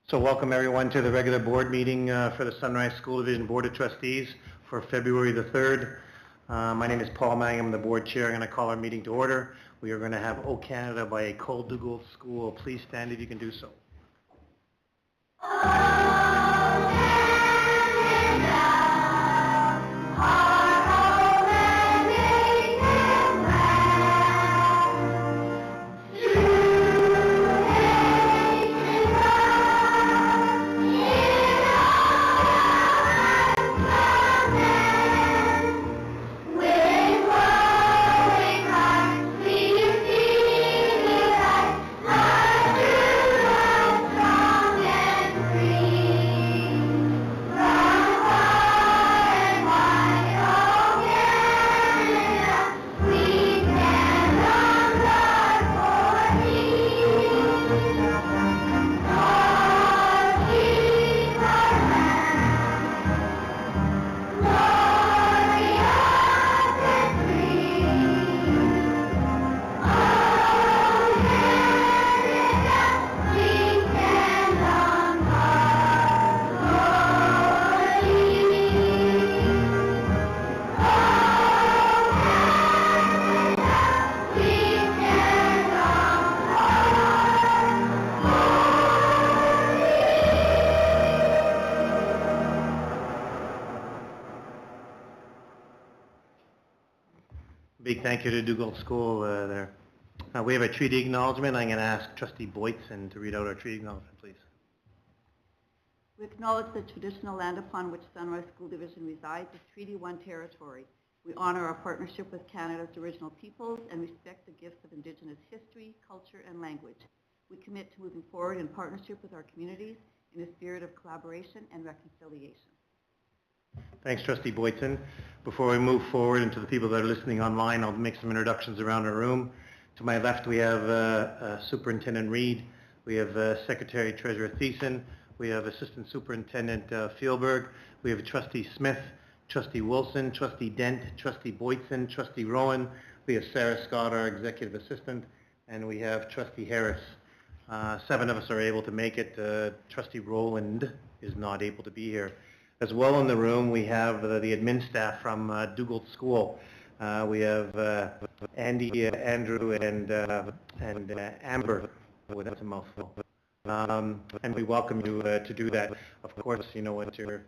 So welcome everyone to the regular board meeting for the Sunrise School Division Board of Trustees for February the 3rd. My name is Paul Mangum, the board chair. I'm going to call our meeting to order. We are going to have O Canada by École Dugald School. Please stand if you can do so. Big thank you to Dugald School there. We have a treaty acknowledgement. I'm going to ask Trustee Boytson to read out our treaty acknowledgement, please. We acknowledge the traditional land upon which Sunrise School Division resides is Treaty 1 territory. We honor our partnership with Canada's original peoples and respect the gifts of Indigenous history, culture, and language. We commit to moving forward in partnership with our communities in a spirit of collaboration and reconciliation. Thanks, Trustee Boytson. Before we move forward into the people that are listening online, I'll make some introductions around our room. To my left, we have Superintendent Reed. We have Secretary Treasurer Thiessen. We have Assistant Superintendent Fielberg. We have Trustee Smith, Trustee Wilson, Trustee Dent, Trustee Boytson, Trustee Rowan. We have Sarah Scott, our Executive Assistant, and we have Trustee Harris. 7 of us are able to make it. Trustee Rowland is not able to be here. As well in the room, we have the admin staff from Dugald School. We have Andy, Andrew, and Amber. Oh, that's a mouthful. And we welcome you to do that. Of course, you know what, you're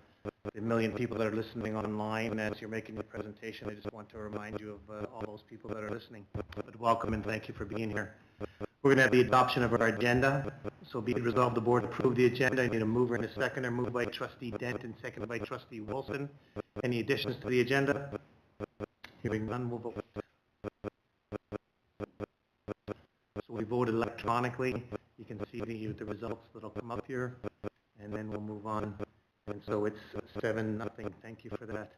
the million people that are listening online as you're making the presentation. I just want to remind you of all those people that are listening. But welcome and thank you for being here. We're going to have the adoption of our agenda. So be it resolved the board approve the agenda. I need a mover and a seconder. Moved by Trustee Dent and seconded by Trustee Wilson. Any additions to the agenda? Hearing none, we'll vote. So we voted electronically. You can see the results that'll come up here, and then we'll move on. And so it's 7-0. Thank you for that.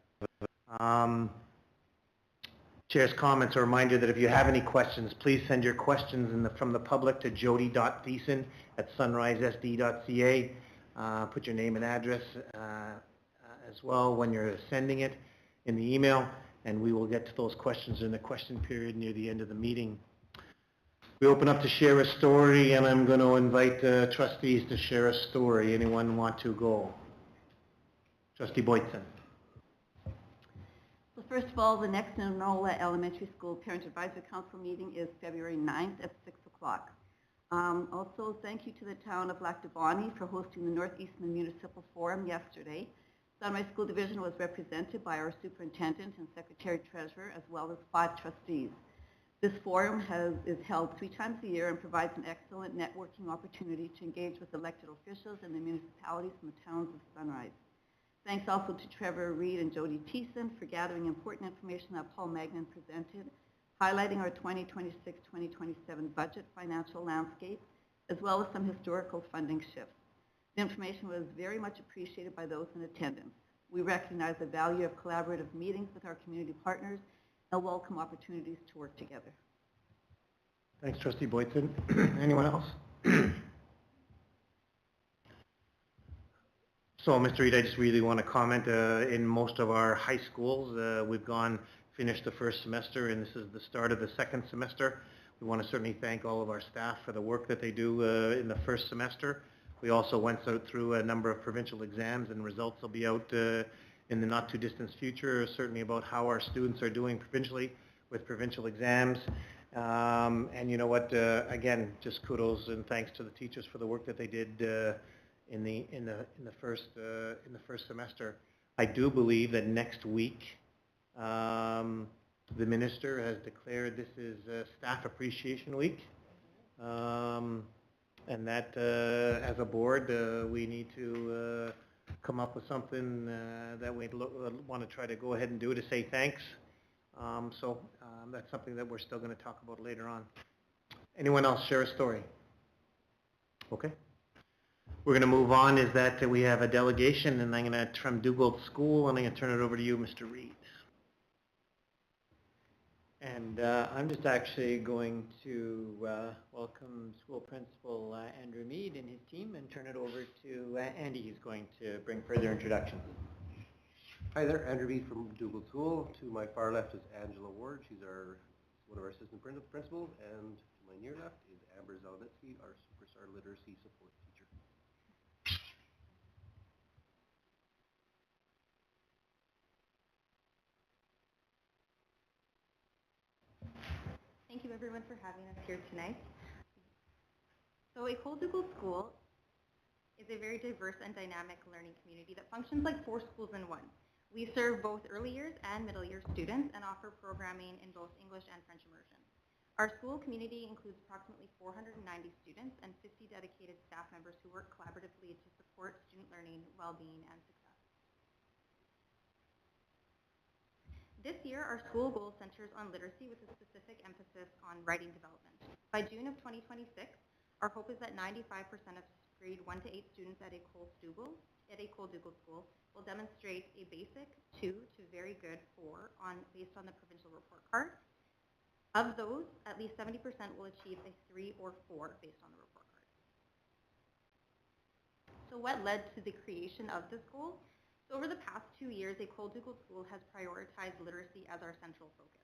Chair's comments. A reminder that if you have any questions, please send your questions from the public to jody.thiessen@sunrisesd.ca. Put your name and address as well when you're sending it in the email, and we will get to those questions in the question period near the end of the meeting. We open up to share a story, and I'm going to invite trustees to share a story. Anyone want to go? Trustee Boytson. So first of all, the next Nola Elementary School Parent Advisory Council meeting is February 9th at 6 o'clock. Also, thank you to the town of Lac Du Bonnet for hosting the Northeastern Municipal Forum yesterday. Sunrise School Division was represented by our superintendent and secretary treasurer, as well as 5 trustees. This forum is held 3 times a year and provides an excellent networking opportunity to engage with elected officials and the municipalities from the towns of Sunrise. Thanks also to Trevor Reed and Jody Thiessen for gathering important information that Paul Magnan presented, highlighting our 2026-2027 budget financial landscape, as well as some historical funding shifts. The information was very much appreciated by those in attendance. We recognize the value of collaborative meetings with our community partners and welcome opportunities to work together. Thanks, Trustee Boytson. Anyone else? So, Mr. Reed, I just really want to comment. In most of our high schools, we've finished the first semester, and this is the start of the second semester. We want to certainly thank all of our staff for the work that they do in the first semester. We also went through a number of provincial exams, and results will be out in the not too distant future, certainly about how our students are doing provincially with provincial exams. And you know what, again, just kudos and thanks to the teachers for the work that they did in the first semester. I do believe that next week the minister has declared this is Staff Appreciation Week. And that as a board, we need to come up with something that we want to try to go ahead and do to say thanks. So that's something that we're still going to talk about later on. Anyone else share a story? Okay. We're going to move on. Is that we have a delegation, and I'm going to, from Dugald School, and I'm going to turn it over to you, Mr. Reid. And I'm just actually going to welcome School Principal Andrew Mead and his team and turn it over to Andy, who's going to bring further introductions. Hi there, Andrew Mead from Dugald School. To my far left is Angela Ward. She's one of our assistant principals. And to my near left is Amber Zelnitsky, our superstar literacy support teacher. Thank you everyone for having us here tonight. So École Dugald School is a very diverse and dynamic learning community that functions like 4 schools in one. We serve both early years and middle year students and offer programming in both English and French immersion. Our school community includes approximately 490 students and 50 dedicated staff members who work collaboratively to support student learning, well-being, and success. This year, our school goal centers on literacy with a specific emphasis on writing development. By June of 2026, our hope is that 95% of grade 1 to 8 students at École Dugald School will demonstrate a basic 2 to very good 4 based on the provincial report card. Of those, at least 70% will achieve a 3 or 4 based on the report card. So what led to the creation of this goal? So over the past 2 years, École Dugald School has prioritized literacy as our central focus.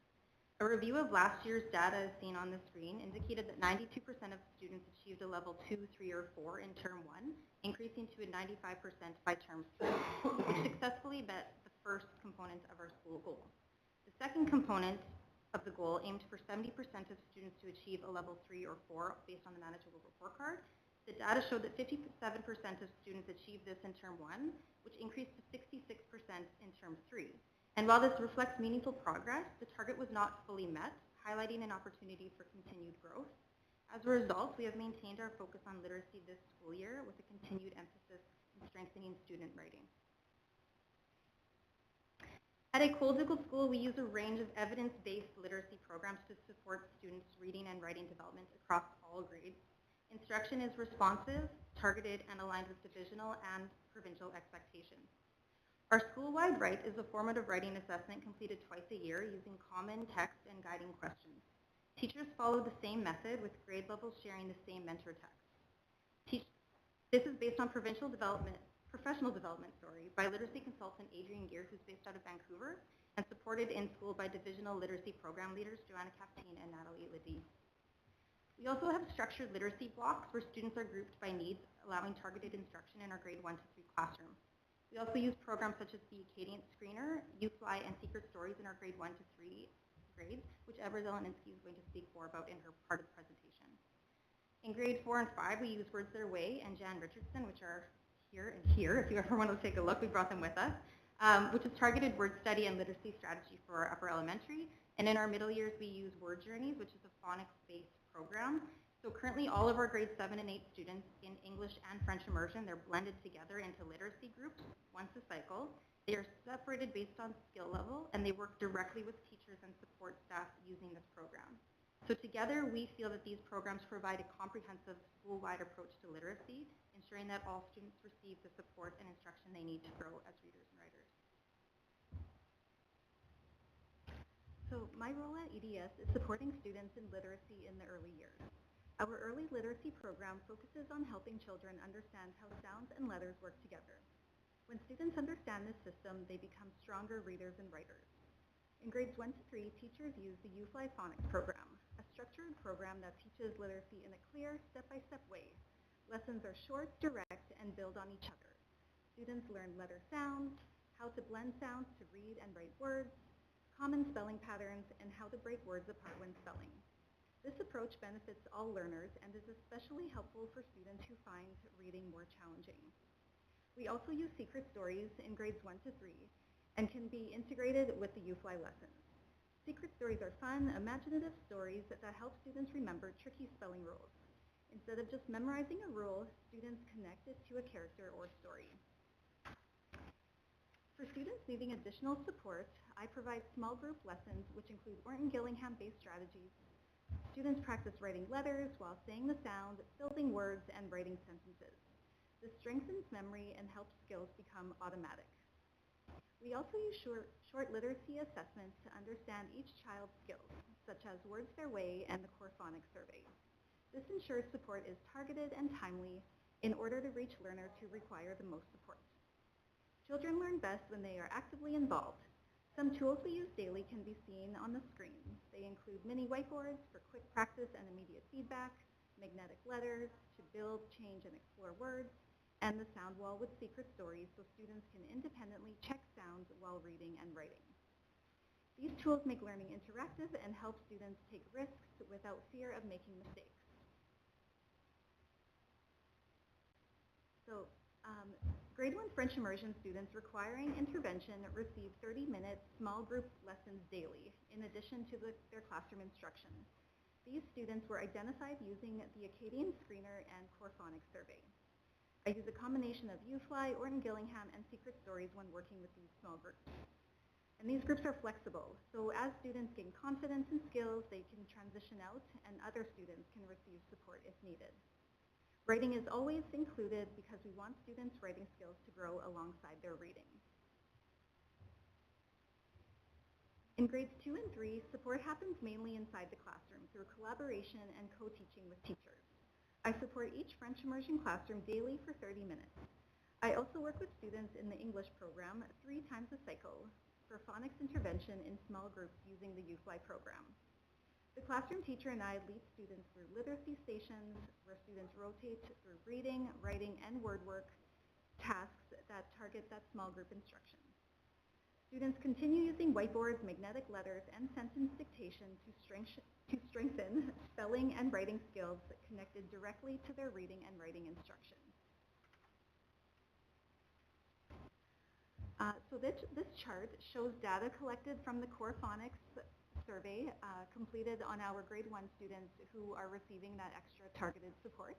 A review of last year's data, as seen on the screen, indicated that 92% of students achieved a level 2, 3, or 4 in term 1, increasing to a 95% by term 3, which successfully met the first component of our school goal. The second component of the goal aimed for 70% of students to achieve a level 3 or 4 based on the Manitoba report card. The data showed that 57% of students achieved this in term 1, which increased to 66% in term 3. And while this reflects meaningful progress, the target was not fully met, highlighting an opportunity for continued growth. As a result, we have maintained our focus on literacy this school year with a continued emphasis in strengthening student writing. At École Dugald School, we use a range of evidence-based literacy programs to support students' reading and writing development across all grades. Instruction is responsive, targeted, and aligned with divisional and provincial expectations. Our school-wide Write is a formative writing assessment completed twice a year using common text and guiding questions. Teachers follow the same method with grade levels sharing the same mentor text. This is based on professional development by literacy consultant Adrian Gear, who's based out of Vancouver, and supported in school by divisional literacy program leaders Joanna Captain and Natalie Liddy. We also have structured literacy blocks where students are grouped by needs, allowing targeted instruction in our grade 1 to 3 classroom. We also use programs such as the Acadian Screener, UFly, and Secret Stories in our grade 1 to 3 grades, which Amber Zelnitsky is going to speak more about in her part of the presentation. In grade 4 and 5, we use Words Their Way and Jan Richardson, which are here and here. If you ever want to take a look, we brought them with us, which is targeted word study and literacy strategy for our upper elementary. And in our middle years, we use Word Journeys, which is a phonics-based program. So currently all of our grade 7 and 8 students in English and French immersion, they're blended together into literacy groups once a cycle. They are separated based on skill level, and they work directly with teachers and support staff using this program. So together, we feel that these programs provide a comprehensive school-wide approach to literacy, ensuring that all students receive the support and instruction they need to grow as readers and writers. So my role at EDS is supporting students in literacy in the early years. Our early literacy program focuses on helping children understand how sounds and letters work together. When students understand this system, they become stronger readers and writers. In grades 1 to 3, teachers use the UFly Phonics program, a structured program that teaches literacy in a clear, step-by-step way. Lessons are short, direct, and build on each other. Students learn letter sounds, how to blend sounds to read and write words, common spelling patterns, and how to break words apart when spelling. This approach benefits all learners and is especially helpful for students who find reading more challenging. We also use secret stories in grades 1 to 3 and can be integrated with the UFly lessons. Secret stories are fun, imaginative stories that help students remember tricky spelling rules. Instead of just memorizing a rule, students connect it to a character or story. For students needing additional support, I provide small group lessons which include Orton-Gillingham-based strategies. Students practice writing letters while saying the sound, building words, and writing sentences. This strengthens memory and helps skills become automatic. We also use short literacy assessments to understand each child's skills, such as Words Their Way and the Core Phonics Survey. This ensures support is targeted and timely in order to reach learners who require the most support. Children learn best when they are actively involved. Some tools we use daily can be seen on the screen. They include mini whiteboards for quick practice and immediate feedback, magnetic letters to build, change, and explore words, and the sound wall with secret stories so students can independently check sounds while reading and writing. These tools make learning interactive and help students take risks without fear of making mistakes. So, grade 1 French immersion students requiring intervention receive 30-minute small group lessons daily in addition to their classroom instruction. These students were identified using the Acadian Screener and Core Phonics Survey. I use a combination of UFly, Orton-Gillingham, and secret stories when working with these small groups. And these groups are flexible, so as students gain confidence and skills, they can transition out and other students can receive support if needed. Writing is always included because we want students' writing skills to grow alongside their reading. In grades 2 and 3, support happens mainly inside the classroom through collaboration and co-teaching with teachers. I support each French immersion classroom daily for 30 minutes. I also work with students in the English program 3 times a cycle for phonics intervention in small groups using the UFly program. The classroom teacher and I lead students through literacy stations where students rotate through reading, writing, and word work tasks that target that small group instruction. Students continue using whiteboards, magnetic letters, and sentence dictation to strengthen spelling and writing skills connected directly to their reading and writing instruction. So this chart shows data collected from the Core Phonics survey completed on our grade 1 students who are receiving that extra targeted support.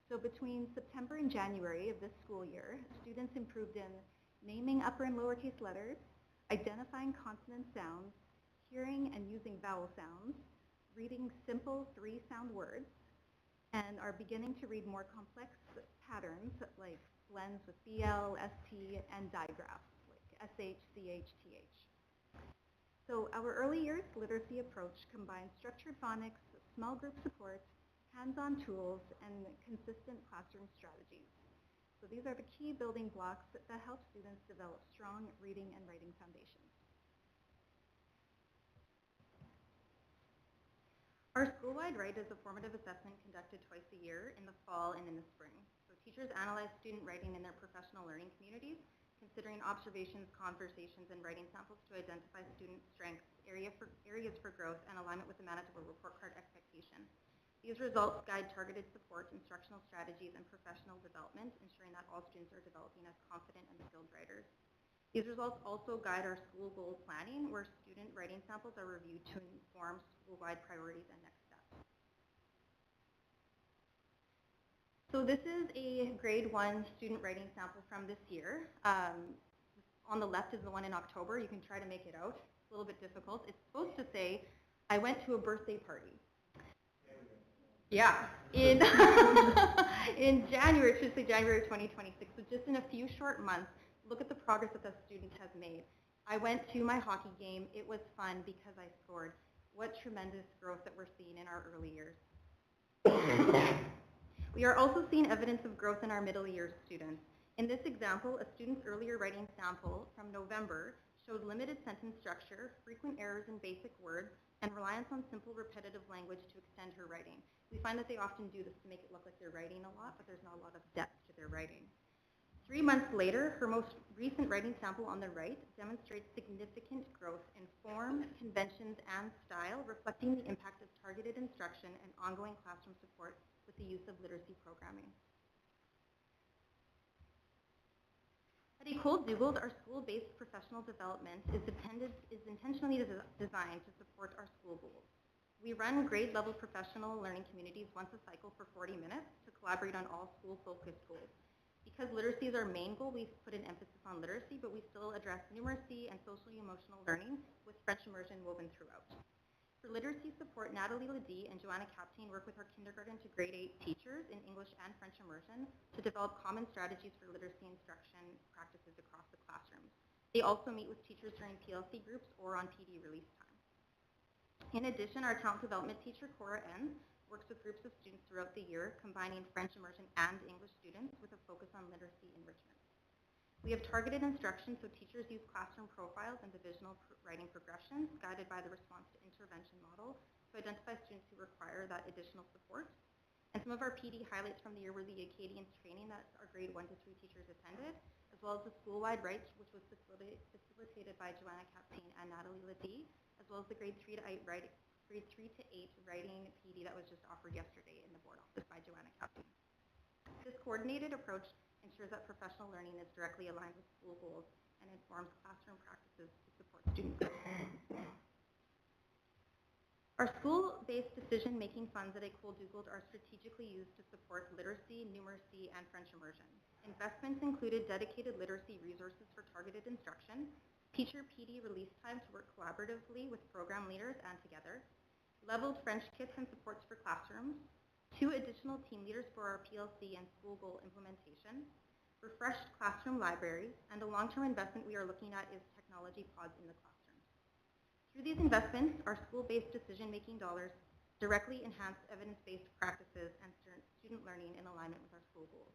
So between September and January of this school year, students improved in naming upper and lowercase letters, identifying consonant sounds, hearing and using vowel sounds, reading simple 3-sound words, and are beginning to read more complex patterns like blends with BL, ST, and digraphs like SH, CH, TH. So our early years literacy approach combines structured phonics, small group support, hands-on tools, and consistent classroom strategies. So these are the key building blocks that help students develop strong reading and writing foundations. Our school-wide write is a formative assessment conducted twice a year in the fall and in the spring. So teachers analyze student writing in their professional learning communities, considering observations, conversations, and writing samples to identify student strengths, areas for growth, and alignment with the Manitoba report card expectation. These results guide targeted support, instructional strategies, and professional development, ensuring that all students are developing as confident and skilled writers. These results also guide our school goal planning, where student writing samples are reviewed to inform school-wide priorities and next steps. So this is a grade 1 student writing sample from this year. On the left is the one in October. You can try to make it out. It's a little bit difficult. It's supposed to say, I went to a birthday party. Yeah, in January, it should say January 2026, so just in a few short months, look at the progress that the student has made. I went to my hockey game. It was fun because I scored. What tremendous growth that we're seeing in our early years. We are also seeing evidence of growth in our middle years students. In this example, a student's earlier writing sample from November showed limited sentence structure, frequent errors in basic words, and reliance on simple repetitive language to extend her writing. We find that they often do this to make it look like they're writing a lot, but there's not a lot of depth to their writing. 3 months later, her most recent writing sample on the right demonstrates significant growth in form, conventions, and style, reflecting the impact of targeted instruction and ongoing classroom support with the use of literacy programming. At École Dugald, our school-based professional development is intentionally designed to support our school goals. We run grade-level professional learning communities once a cycle for 40 minutes to collaborate on all school-focused goals. Because literacy is our main goal, we put an emphasis on literacy, but we still address numeracy and social-emotional learning with French immersion woven throughout. For literacy support, Natalie Ledee and Joanna Captain work with our kindergarten to grade 8 teachers in English and French immersion to develop common strategies for literacy instruction practices across the classrooms. They also meet with teachers during PLC groups or on PD release time. In addition, our talent development teacher, Cora Enns, works with groups of students throughout the year, combining French immersion and English students with a focus on literacy enrichment. We have targeted instruction, so teachers use classroom profiles and divisional writing progressions guided by the response to intervention model to identify students who require that additional support. And some of our PD highlights from the year were the Acadians training that our grade 1 to 3 teachers attended, as well as the school-wide rights, which was facilitated by Joanna Captain and Natalie Ledee, as well as the grade 3 to 8 writing PD that was just offered yesterday in the board office by Joanna Captain. This coordinated approach ensures that professional learning is directly aligned with school goals and informs classroom practices to support student growth. Our school-based decision-making funds at École Dugald are strategically used to support literacy, numeracy, and French immersion. Investments included dedicated literacy resources for targeted instruction, teacher PD release time to work collaboratively with program leaders and together, leveled French kits and supports for classrooms, 2 additional team leaders for our PLC and school goal implementation, refreshed classroom libraries, and a long-term investment we are looking at is technology pods in the classrooms. Through these investments, our school-based decision-making dollars directly enhance evidence-based practices and student learning in alignment with our school goals.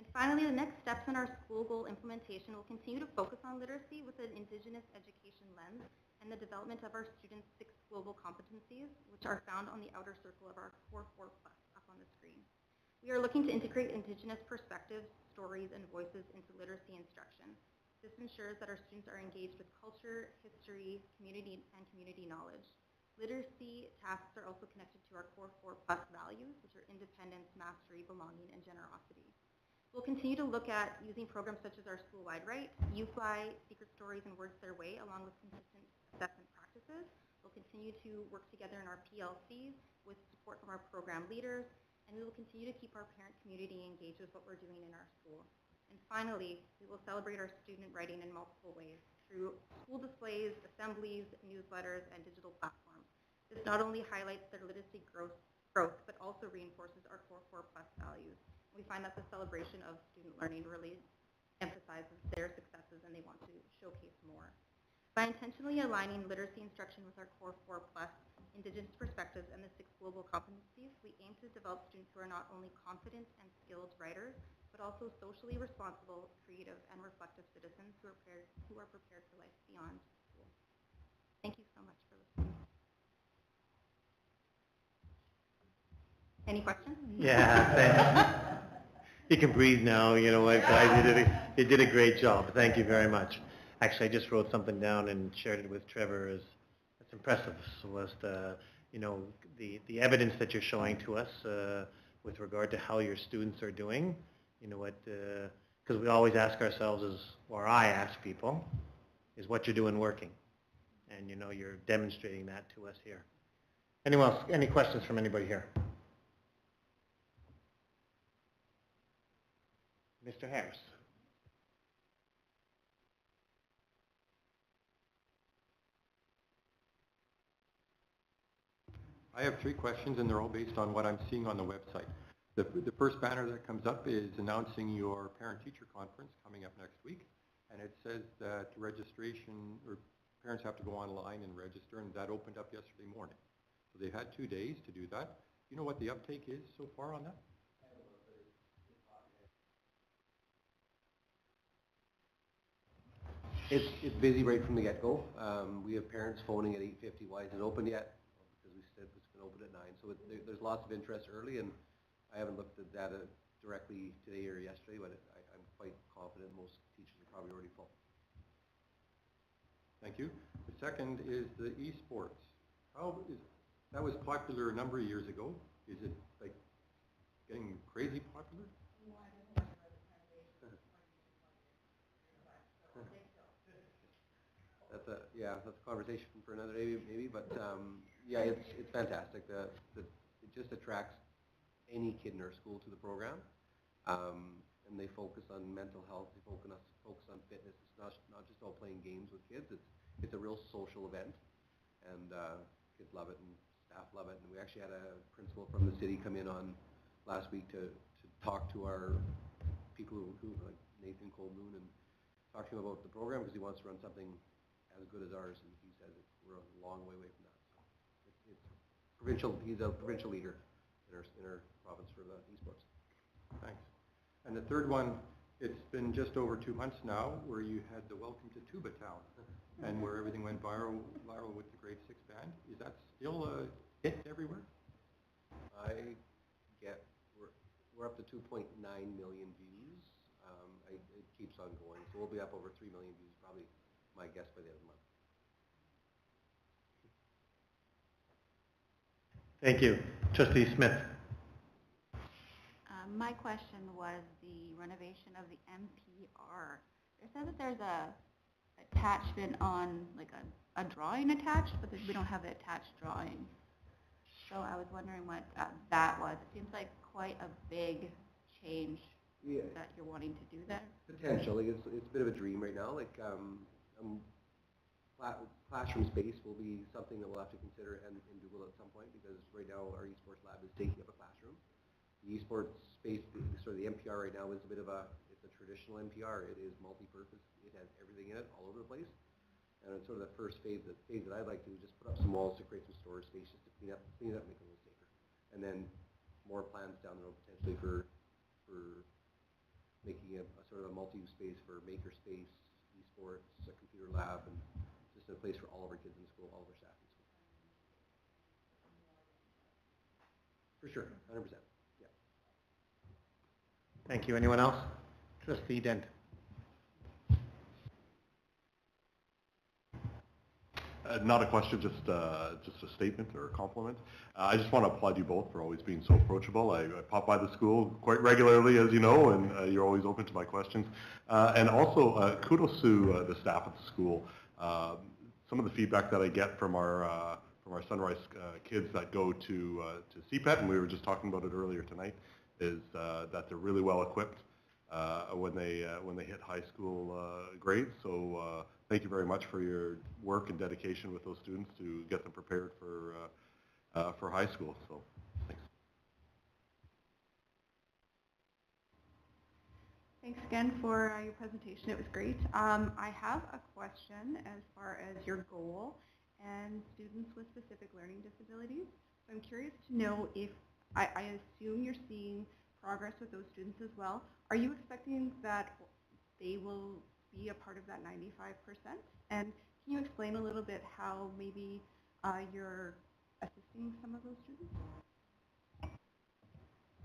And finally, the next steps in our school goal implementation will continue to focus on literacy with an Indigenous education lens and the development of our students' 6 global competencies, which are found on the outer circle of our Core 4 Plus up on the screen. We are looking to integrate Indigenous perspectives, stories, and voices into literacy instruction. This ensures that our students are engaged with culture, history, community knowledge. Literacy tasks are also connected to our Core 4 Plus values, which are independence, mastery, belonging, and generosity. We'll continue to look at using programs such as our school-wide right, UFly, Secret Stories, and Words Their Way, along with consistent assessment practices. We'll continue to work together in our PLCs with support from our program leaders, and we will continue to keep our parent community engaged with what we're doing in our school. And finally, we will celebrate our student writing in multiple ways through school displays, assemblies, newsletters, and digital platforms. This not only highlights their literacy growth, but also reinforces our Core 4 Plus values. We find that the celebration of student learning really emphasizes their successes and they want to showcase more. By intentionally aligning literacy instruction with our Core 4 Plus Indigenous perspectives and the 6 global competencies, we aim to develop students who are not only confident and skilled writers, but also socially responsible, creative, and reflective citizens who are prepared for life beyond school. Thank you so much for listening. Any questions? Yeah, thanks. You can breathe now, you know what, guys, you did a great job. Thank you very much. Actually, I just wrote something down and shared it with Trevor. It's impressive. Was the evidence that you're showing to us with regard to how your students are doing. You know what, because we always ask ourselves or I ask people, is what you're doing working? And you're demonstrating that to us here. Anyone else, any questions from anybody here? Mr. Harris. I have 3 questions, and they're all based on what I'm seeing on the website. The first banner that comes up is announcing your parent-teacher conference coming up next week, and it says that registration, or parents have to go online and register, and that opened up yesterday morning. So they've had 2 days to do that. Do you know what the uptake is so far on that? It's busy right from the get-go. We have parents phoning at 8:50, why isn't it open yet? Because we and open at 9. So there's lots of interest early, and I haven't looked at data directly today or yesterday, but I'm quite confident most teachers are probably already full. Thank you. The second is the esports. That was popular a number of years ago. Is it like getting crazy popular? That's a conversation for another day maybe, but yeah, it's fantastic. It just attracts any kid in our school to the program, and they focus on mental health. They focus on fitness. It's not just all playing games with kids. It's a real social event, and kids love it and staff love it. And we actually had a principal from the city come in on last week to talk to our people who like Nathan Colmoon and talk to him about the program because he wants to run something as good as ours, and he says we're a long way away from that. So it's provincial. He's a provincial leader in our province for the esports. Thanks. And the third one, it's been just over 2 months now where you had the Welcome to Tuba Town, and where everything went viral with the grade 6 band. Is that still a hit everywhere? We're up to 2.9 million views. It keeps on going, so we'll be up over 3 million views probably. My guess by the end of the month. Thank you. Trustee Smith. My question was the renovation of the MPR. It says that there's a attachment on, like a drawing attached, but we don't have the attached drawing. So I was wondering what that was. It seems like quite a big change that you're wanting to do there. Potentially, it's a bit of a dream right now. Like classroom space will be something that we'll have to consider in Douglas at some point, because right now our esports lab is taking up a classroom. The esports space, sort of the MPR right now is a bit of it's a traditional MPR. It is multi-purpose. It has everything in it all over the place. And it's sort of the first phase that I'd like to do, just put up some walls to create some storage space, just to clean it up, make it a little safer. And then more plans down the road potentially for making a sort of a multi-use space for maker space, esports, a computer lab, and just a place for all of our kids in school, all of our staff in school. For sure, 100%. Yeah. Thank you. Anyone else? Trustee Dent. Not a question, just a statement or a compliment. I just want to applaud you both for always being so approachable. I pop by the school quite regularly, as you know, and you're always open to my questions. And also, kudos to the staff at the school. Some of the feedback that I get from our Sunrise kids that go to CPET, and we were just talking about it earlier tonight, is that they're really well equipped when they hit high school grades. So thank you very much for your work and dedication with those students to get them prepared for high school. So thanks. Thanks again for your presentation. It was great. I have a question as far as your goal and students with specific learning disabilities. So I'm curious to know if, I assume you're seeing progress with those students as well. Are you expecting that they will be a part of that 95%? And can you explain a little bit how maybe you're assisting some of those students?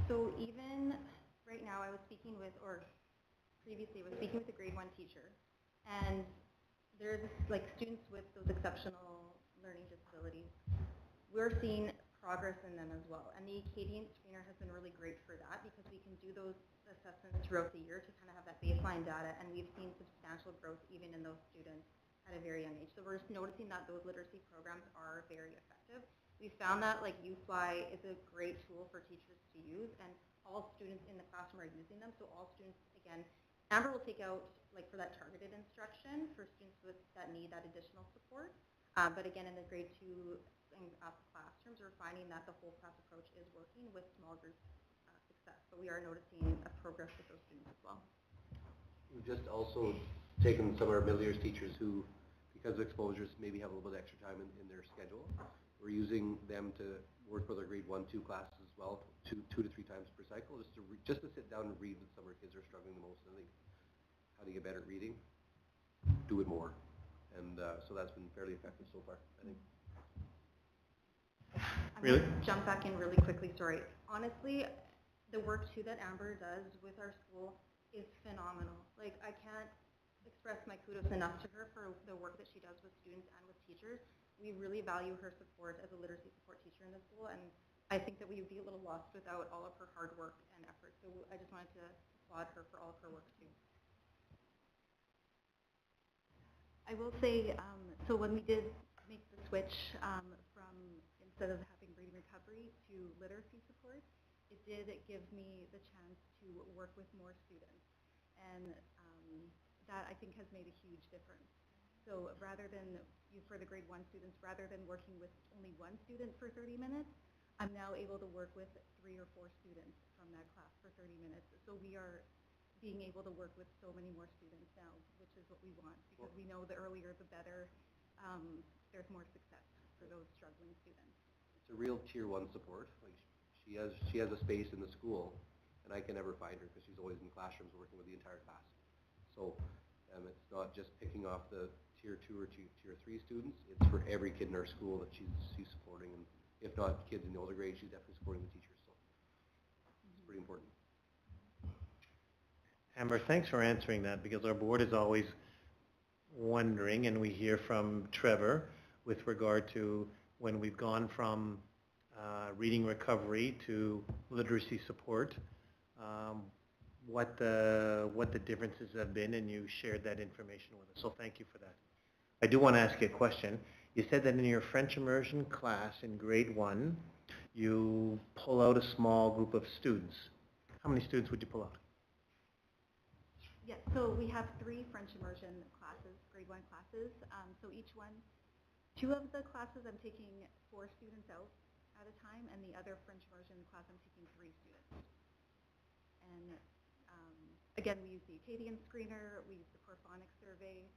So even right now, I was speaking with, or previously was speaking with a grade 1 teacher, and there's like students with those exceptional learning disabilities. We're seeing progress in them as well, and the Acadian Screener has been really great for that, because we can do those assessments throughout the year to kind of have that baseline data, and we've seen substantial growth even in those students at a very young age. So we're just noticing that those literacy programs are very effective. We found that like UFly is a great tool for teachers to use, and all students in the classroom are using them. So all students, again, Amber will take out like for that targeted instruction for students that need that additional support. But again, in the grade 2 and up classrooms, we're finding that the whole class approach is working with small group success. But we are noticing a progress with those students as well. We've just also taken some of our middle years teachers who, because of exposures, maybe have a little bit extra time in their schedule. We're using them to work with our grade 1, 2 classes as well, two to three times per cycle, just to sit down and read with some of our kids who are struggling the most. And I think, how do you get better at reading? Do it more. And so that's been fairly effective so far, I think. I'm Really? going to jump back in really quickly, sorry. Honestly, the work too that Amber does with our school is phenomenal. Like, I can't express my kudos enough to her for the work that she does with students and with teachers. We really value her support as a literacy support teacher in the school, and I think that we would be a little lost without all of her hard work and effort. So I just wanted to applaud her for all of her work too. I will say, so when we did make the switch from instead of having reading recovery to literacy support, it did give me the chance to work with more students. And that I think has made a huge difference. So rather than, for the grade 1 students, rather than working with only one student for 30 minutes, I'm now able to work with 3 or 4 students from that class for 30 minutes. So we are being able to work with so many more students now, which is what we want, because we know the earlier the better, there's more success for those struggling students. It's a real tier 1 support. Like she has a space in the school, and I can never find her because she's always in classrooms working with the entire class. So it's not just picking off the tier 2 or tier 3 students. It's for every kid in our school that she's supporting, and if not kids in the older grades, she's definitely supporting the teachers. So it's pretty important. Amber, thanks for answering that, because our board is always wondering, and we hear from Trevor with regard to when we've gone from reading recovery to literacy support, what the differences have been, and you shared that information with us. So thank you for that. I do want to ask you a question. You said that in your French immersion class in grade 1, you pull out a small group of students. How many students would you pull out? Yes, so we have 3 French immersion classes, grade 1 classes. So each one, 2 of the classes I'm taking 4 students out at a time, and the other French immersion class I'm taking 3 students. And again, we use the Acadian screener, we use the core phonics survey.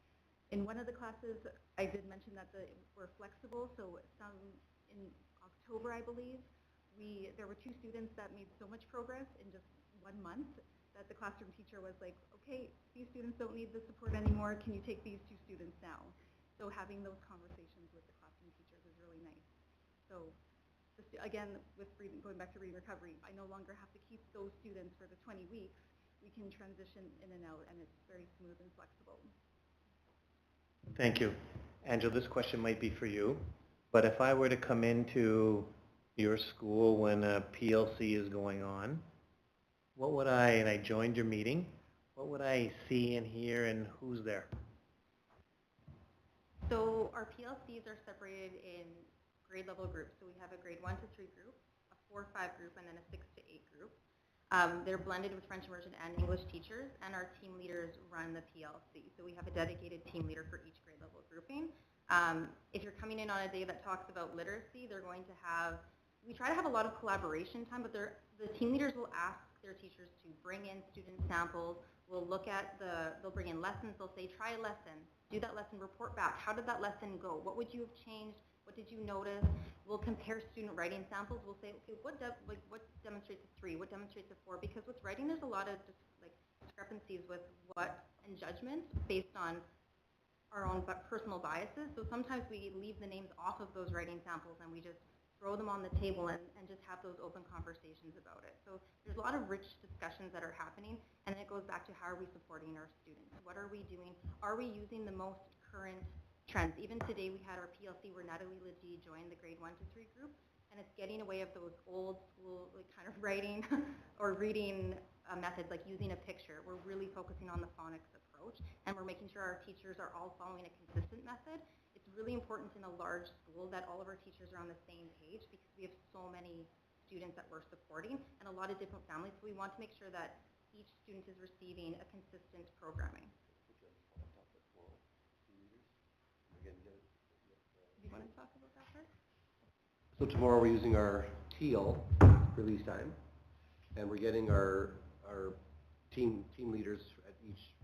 In one of the classes, I did mention that we're flexible, so some in October, I believe, there were 2 students that made so much progress in just 1 month that the classroom teacher was like, okay, these students don't need the support anymore, can you take these 2 students now? So having those conversations with the classroom teachers is really nice. So again, with going back to reading recovery, I no longer have to keep those students for the 20 weeks. We can transition in and out, and it's very smooth and flexible. Thank you. Angela, this question might be for you, but if I were to come into your school when a PLC is going on, what would and I joined your meeting, what would I see and hear, and who's there? So our PLCs are separated in grade level groups. So we have a grade 1 to 3 group, a 4-5 group, and then a 6 to 8 group. They're blended with French immersion and English teachers, and our team leaders run the PLC. So we have a dedicated team leader for each grade level grouping. If you're coming in on a day that talks about literacy, they're going to have, we try to have a lot of collaboration time, but the team leaders will ask their teachers to bring in student samples. We'll look at they'll bring in lessons, they'll say, try a lesson, do that lesson, report back. How did that lesson go? What would you have changed? What did you notice? We'll compare student writing samples. We'll say, okay, what demonstrates a 3? What demonstrates a 4? Because with writing, there's a lot of discrepancies with what and judgments based on our own personal biases. So sometimes we leave the names off of those writing samples and we just throw them on the table and just have those open conversations about it. So there's a lot of rich discussions that are happening, and then it goes back to how are we supporting our students? What are we doing? Are we using the most current trends? Even today we had our PLC where Natalie Ledee joined the grade 1 to 3 group, and it's getting away of those old school kind of writing or reading methods like using a picture. We're really focusing on the phonics approach, and we're making sure our teachers are all following a consistent method. It's really important in a large school that all of our teachers are on the same page because we have so many students that we're supporting and a lot of different families. So we want to make sure that each student is receiving a consistent programming. Do you want to talk about that part? So tomorrow we're using our teal release time, and we're getting our team leaders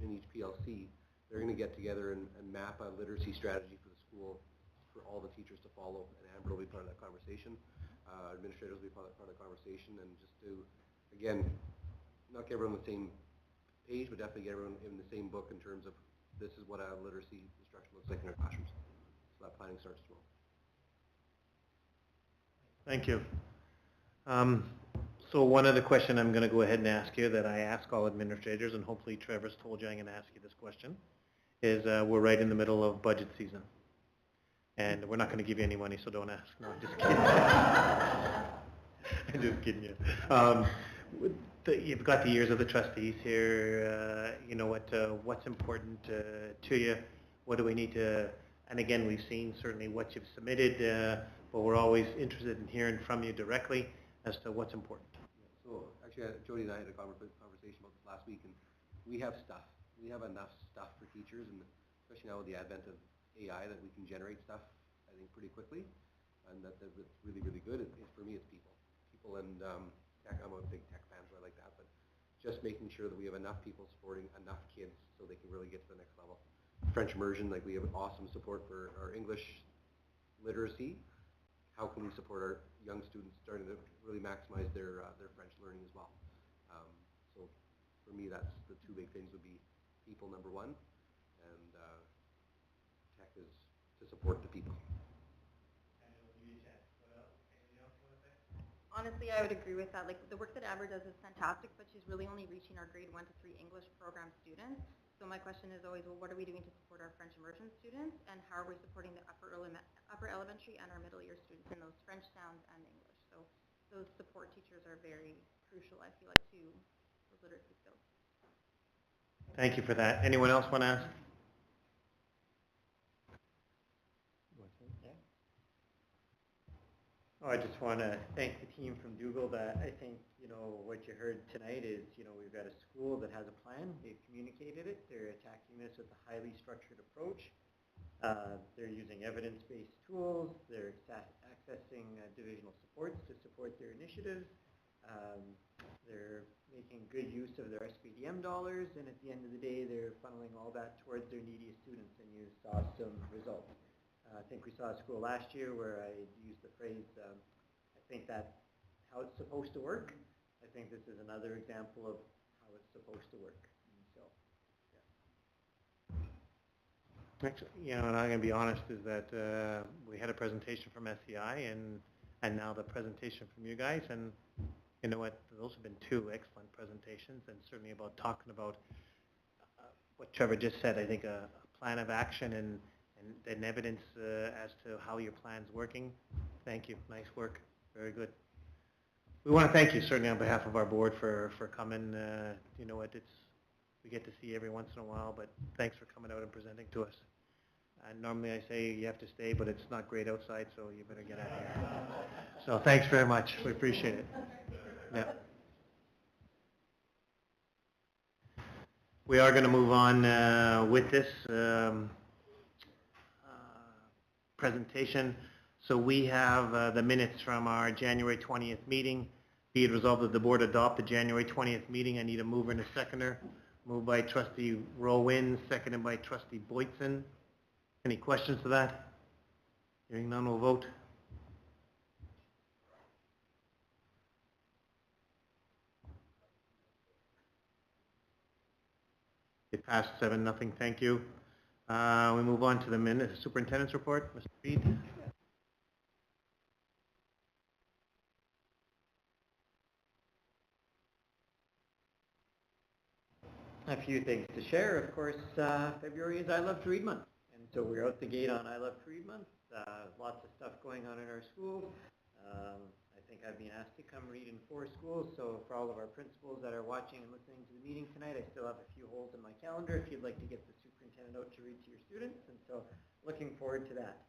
in each PLC. They're going to get together and map a literacy strategy for the school for all the teachers to follow, and Amber will be part of that conversation. Administrators will be part of the conversation, and just to, again, not get everyone on the same page, but definitely get everyone in the same book in terms of this is what a literacy instruction looks like in our classrooms. So that planning starts tomorrow. Thank you. So one other question I'm going to go ahead and ask you that I ask all administrators, and hopefully Trevor's told you I'm going to ask you this question, is we're right in the middle of budget season. And we're not going to give you any money, so don't ask. No, I'm just kidding. I'm just kidding you. You've got the ears of the trustees here. You know what's important to you. What do we need to? And again, we've seen certainly what you've submitted, but we're always interested in hearing from you directly as to what's important. So actually, Jody and I had a conversation about this last week, and we have stuff. We have enough stuff for teachers, and especially now with the advent of AI, that we can generate stuff, I think, pretty quickly, and that's really, really good. For me, it's people and tech. I'm a big tech fan, so I like that, but just making sure that we have enough people supporting enough kids so they can really get to the next level. French immersion, like we have awesome support for our English literacy. How can we support our young students starting to really maximize their French learning as well? So for me, that's the two big things would be people, number one, and tech is to support the people. Honestly, I would agree with that. Like, the work that Amber does is fantastic, but she's really only reaching our grade 1 to 3 English program students. So my question is always, well, what are we doing to support our French immersion students, and how are we supporting the upper elementary and our middle year students in those French sounds and English? So those support teachers are very crucial, I feel like, to those literacy skills. Thank you for that. Anyone else want to ask? Oh, I just want to thank the team from Dougal. That I think, what you heard tonight is, we've got a school that has a plan. They've communicated it. They're attacking this with a highly structured approach. They're using evidence-based tools. They're accessing divisional supports to support their initiatives. They're making good use of their SPDM dollars, and at the end of the day, they're funneling all that towards their neediest students, and you saw some results. I think we saw a school last year where I used the phrase, I think that's how it's supposed to work. I think this is another example of how it's supposed to work. And so, yeah. And I'm going to be honest, is that we had a presentation from SEI, and now the presentation from you guys, and you know what, those have been two excellent presentations, and certainly about talking about what Trevor just said. I think a plan of action and evidence as to how your plan's working. Thank you. Nice work. Very good. We want to thank you certainly on behalf of our board for coming. You know what, we get to see you every once in a while, but thanks for coming out and presenting to us. Normally I say you have to stay, but it's not great outside, so you better get out of here. So thanks very much. We appreciate it. Yeah. We are going to move on with this presentation. So we have the minutes from our January 20th meeting. Be it resolved that the board adopt the January 20th meeting. I need a mover and a seconder. Moved by trustee Rowan, seconded by trustee Boytson. Any questions to that? Hearing none, we'll vote. It passed 7-0. Thank you. We move on to the minutes. Superintendent's report. Mr. Reid. a few things to share. Of course, February is I Love to Read Month, and so we're out the gate on I Love to Read Month. Lots of stuff going on in our school. I think I've been asked to come read in 4 schools, so for all of our principals that are watching and listening to the meeting tonight, I still have a few holes in my calendar if you'd like to get the superintendent out to read to your students, and so looking forward to that.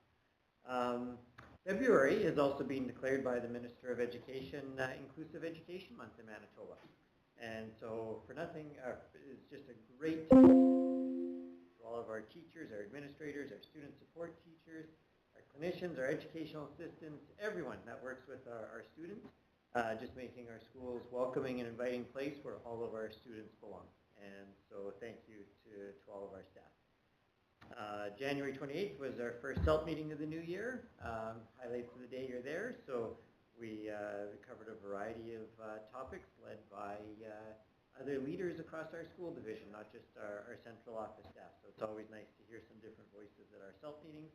February is also being declared by the Minister of Education Inclusive Education Month in Manitoba. And so for nothing, it's just a great to all of our teachers, our administrators, our student support teachers, our clinicians, our educational assistants, everyone that works with our students, just making our schools welcoming and inviting place where all of our students belong. And so thank you to all of our staff. January 28th was our first SELT meeting of the new year. Highlights of the day are there. So we covered a variety of topics led by other leaders across our school division, not just our central office staff. So it's always nice to hear some different voices at our SELT meetings.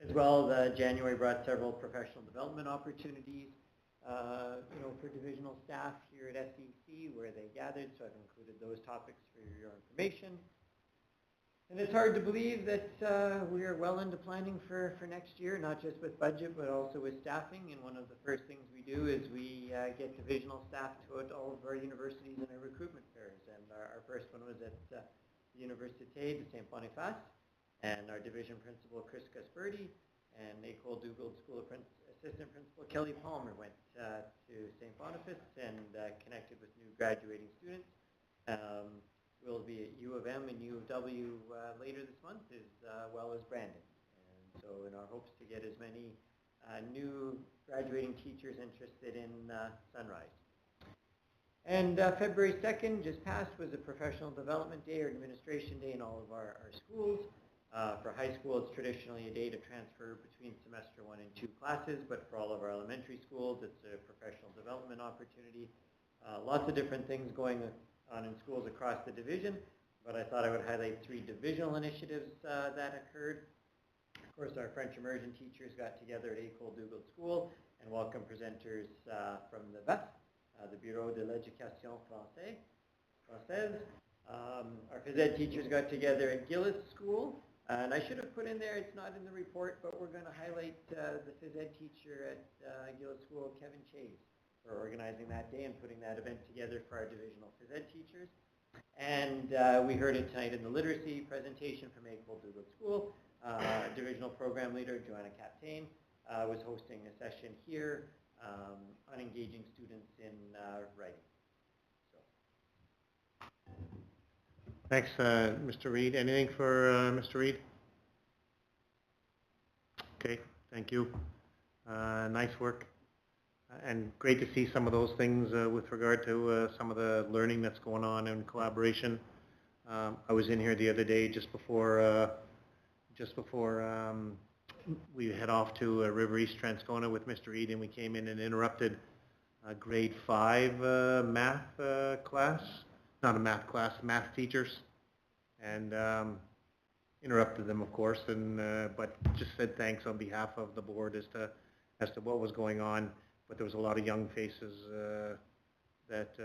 As well, January brought several professional development opportunities, for divisional staff here at SEC where they gathered, so I've included those topics for your information. And it's hard to believe that we are well into planning for next year, not just with budget, but also with staffing. And one of the first things we do is we get divisional staff to all of our universities and our recruitment fairs. And our first one was at the Université de Saint-Boniface, and our division principal, Chris Gasperdi, and École Dougald School of Assistant Principal Kelly Palmer went to St. Boniface and connected with new graduating students. We'll be at U of M and U of W later this month, as well as Brandon. And so in our hopes to get as many new graduating teachers interested in Sunrise. And February 2nd, just passed, was a professional development day or administration day in all of our schools. For high school, it's traditionally a day to transfer between semester 1 and 2 classes, but for all of our elementary schools, it's a professional development opportunity. Lots of different things going on in schools across the division, but I thought I would highlight 3 divisional initiatives that occurred. Of course, our French immersion teachers got together at École Dougald School and welcome presenters from the BEF, the Bureau de l'Éducation Française. Our phys ed teachers got together at Gillis School, and I should have put in there, it's not in the report, but we're going to highlight the phys ed teacher at Gillis School, Kevin Chase, for organizing that day and putting that event together for our divisional phys ed teachers. And we heard it tonight in the literacy presentation from École Dougald School. Divisional program leader Joanna Captain was hosting a session here on engaging students in writing. Thanks, Mr. Reed. Anything for Mr. Reed? Okay, thank you. Nice work. And great to see some of those things with regard to some of the learning that's going on in collaboration. I was in here the other day just before we head off to River East Transcona with Mr. Reed, and we came in and interrupted a grade 5 math class. Not a math class, math teachers, and interrupted them, of course, and but just said thanks on behalf of the board as to what was going on. But there was a lot of young faces that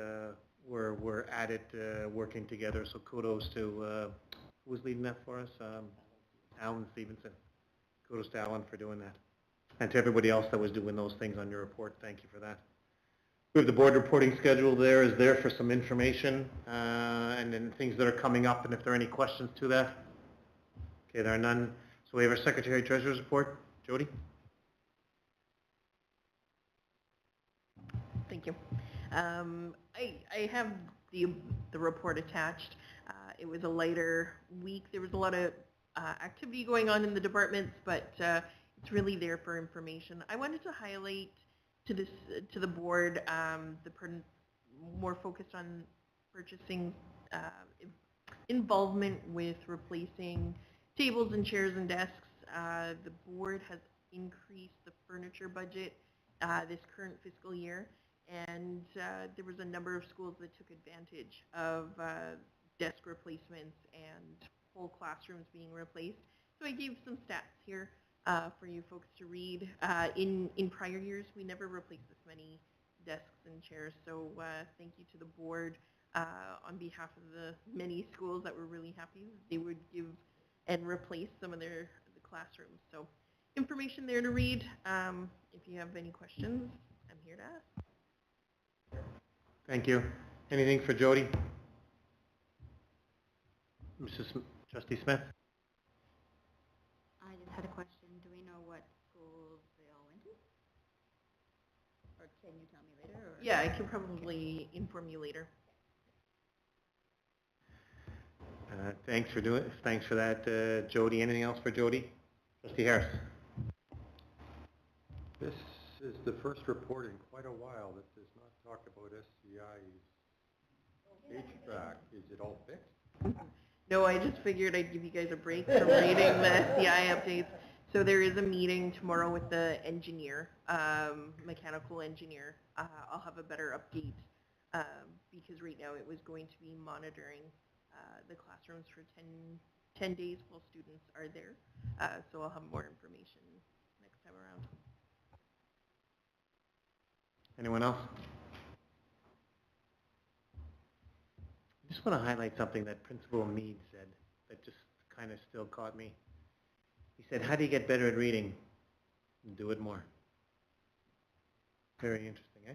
were at it, working together. So kudos to who was leading that for us, Alan Stevenson. Kudos to Alan for doing that, and to everybody else that was doing those things on your report. Thank you for that. We have the board reporting schedule there for some information and then things that are coming up, and if there are any questions to that. Okay, there are none. So we have our Secretary Treasurer's report. Jody? Thank you. I have the report attached. It was a lighter week. There was a lot of activity going on in the departments, but it's really there for information. I wanted to highlight to the board more focused on purchasing involvement with replacing tables and chairs and desks. The board has increased the furniture budget this current fiscal year, and there was a number of schools that took advantage of desk replacements and whole classrooms being replaced. So I gave some stats here for you folks to read. In prior years, we never replaced this many desks and chairs, so thank you to the board on behalf of the many schools that were really happy they would give and replace some of the classrooms. So information there to read. If you have any questions, I'm here to ask. Thank you. Anything for Jody? Trustee Smith? I just had a question. Do we know what schools they all went to? Or can you tell me later? Or? Yeah, I can probably inform you later. Thanks for that, Jody. Anything else for Jody? Trustee Harris? This is the first report in quite a while that does not talk about SCI's HVAC. Is it all fixed? No, I just figured I'd give you guys a break from reading the SCI updates. So there is a meeting tomorrow with the engineer, mechanical engineer. I'll have a better update because right now it was going to be monitoring the classrooms for 10 days while students are there. So I'll have more information next time around. Anyone else? I just want to highlight something that Principal Mead said that just kind of still caught me. He said, how do you get better at reading? Do it more. Very interesting, eh?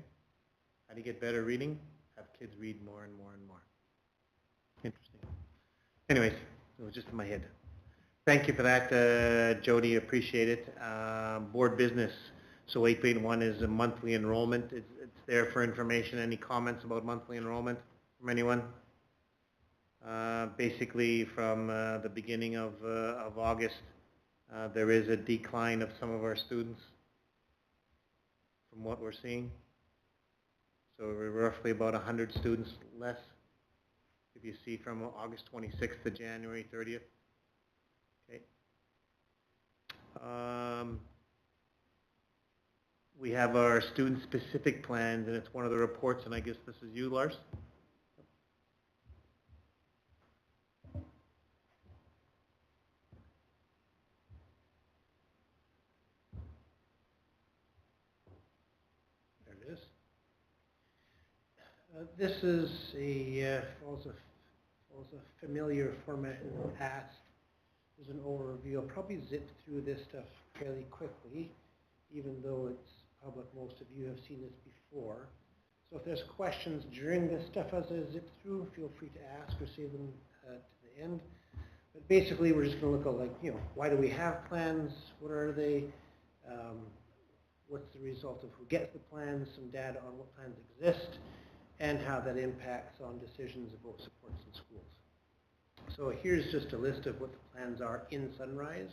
How do you get better at reading? Have kids read more and more and more. Interesting. Anyways, it was just in my head. Thank you for that, Jody. Appreciate it. Board business. So 8.1 is a monthly enrollment. It's there for information. Any comments about monthly enrollment from anyone? Basically, from the beginning of August, there is a decline of some of our students from what we're seeing. So we're roughly about 100 students less, if you see from August 26th to January 30th. Okay. We have our student-specific plans, and it's one of the reports, and I guess this is you, Lars? There it is. This is also a familiar format in the past. There's an overview. I'll probably zip through this stuff fairly quickly, even though it's public. Most of you have seen this before. So if there's questions during this stuff as I zip through, feel free to ask or save them to the end. But basically, we're just going to look at, like, why do we have plans? What are they? What's the result of who gets the plans? Some data on what plans exist, and how that impacts on decisions about supports in schools. So here's just a list of what the plans are in Sunrise.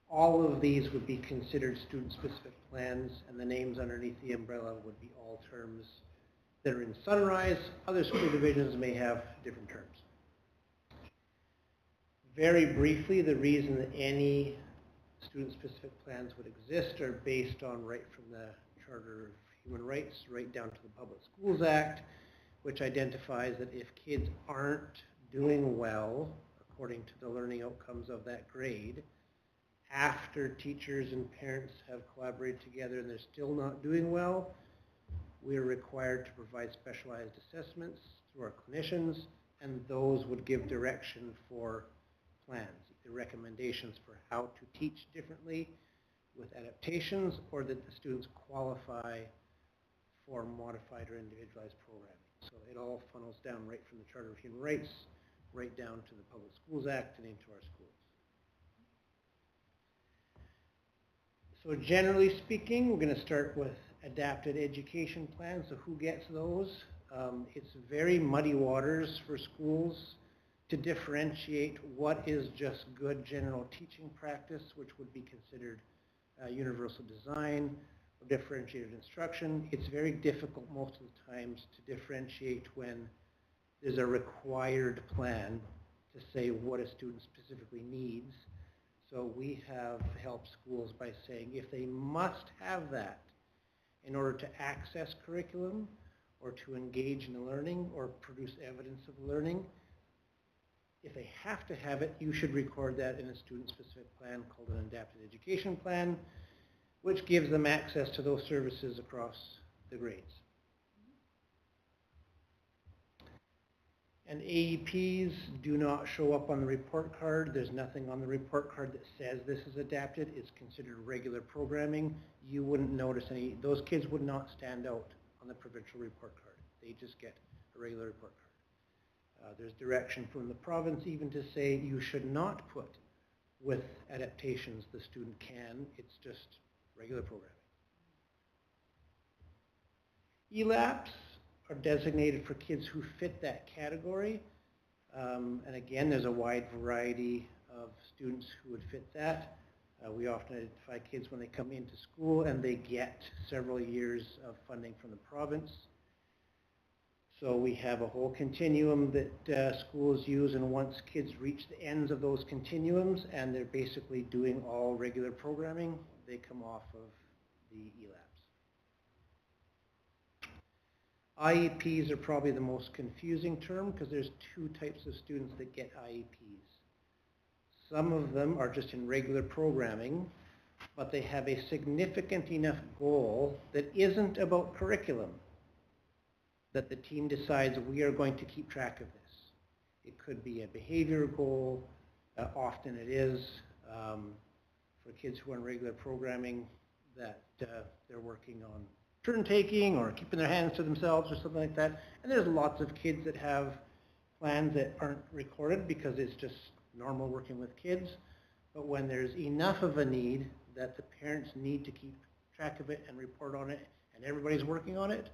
All of these would be considered student-specific plans, and the names underneath the umbrella would be all terms that are in Sunrise. Other school divisions may have different terms. Very briefly, the reason that any student-specific plans would exist are based on right from the Charter of Human Rights right down to the Public Schools Act, which identifies that if kids aren't doing well according to the learning outcomes of that grade, after teachers and parents have collaborated together and they're still not doing well, we are required to provide specialized assessments through our clinicians, and those would give direction for plans, either recommendations for how to teach differently with adaptations, or that the students qualify for modified or individualized programming. So it all funnels down right from the Charter of Human Rights, right down to the Public Schools Act and into our schools. So generally speaking, we're going to start with adapted education plans. So who gets those? It's very muddy waters for schools to differentiate what is just good general teaching practice, which would be considered universal design or differentiated instruction. It's very difficult most of the times to differentiate when there's a required plan to say what a student specifically needs. So we have helped schools by saying if they must have that in order to access curriculum or to engage in the learning or produce evidence of learning, if they have to have it, you should record that in a student-specific plan called an adapted education plan, which gives them access to those services across the grades. And AEPs do not show up on the report card. There's nothing on the report card that says this is adapted. It's considered regular programming. You wouldn't notice any, those kids would not stand out on the provincial report card. They just get a regular report card. There's direction from the province even to say you should not put with adaptations the student can. It's just regular programming. ELAPs are designated for kids who fit that category. And again, there's a wide variety of students who would fit that. We often identify kids when they come into school and they get several years of funding from the province. So we have a whole continuum that schools use, and once kids reach the ends of those continuums and they're basically doing all regular programming, they come off of the ELAPs. IEPs are probably the most confusing term because there's two types of students that get IEPs. Some of them are just in regular programming, but they have a significant enough goal that isn't about curriculum, that the team decides we are going to keep track of this. It could be a behavior goal, often it is, for kids who are in regular programming, that they're working on turn taking or keeping their hands to themselves or something like that. And there's lots of kids that have plans that aren't recorded because it's just normal working with kids. But when there's enough of a need that the parents need to keep track of it and report on it, and everybody's working on it,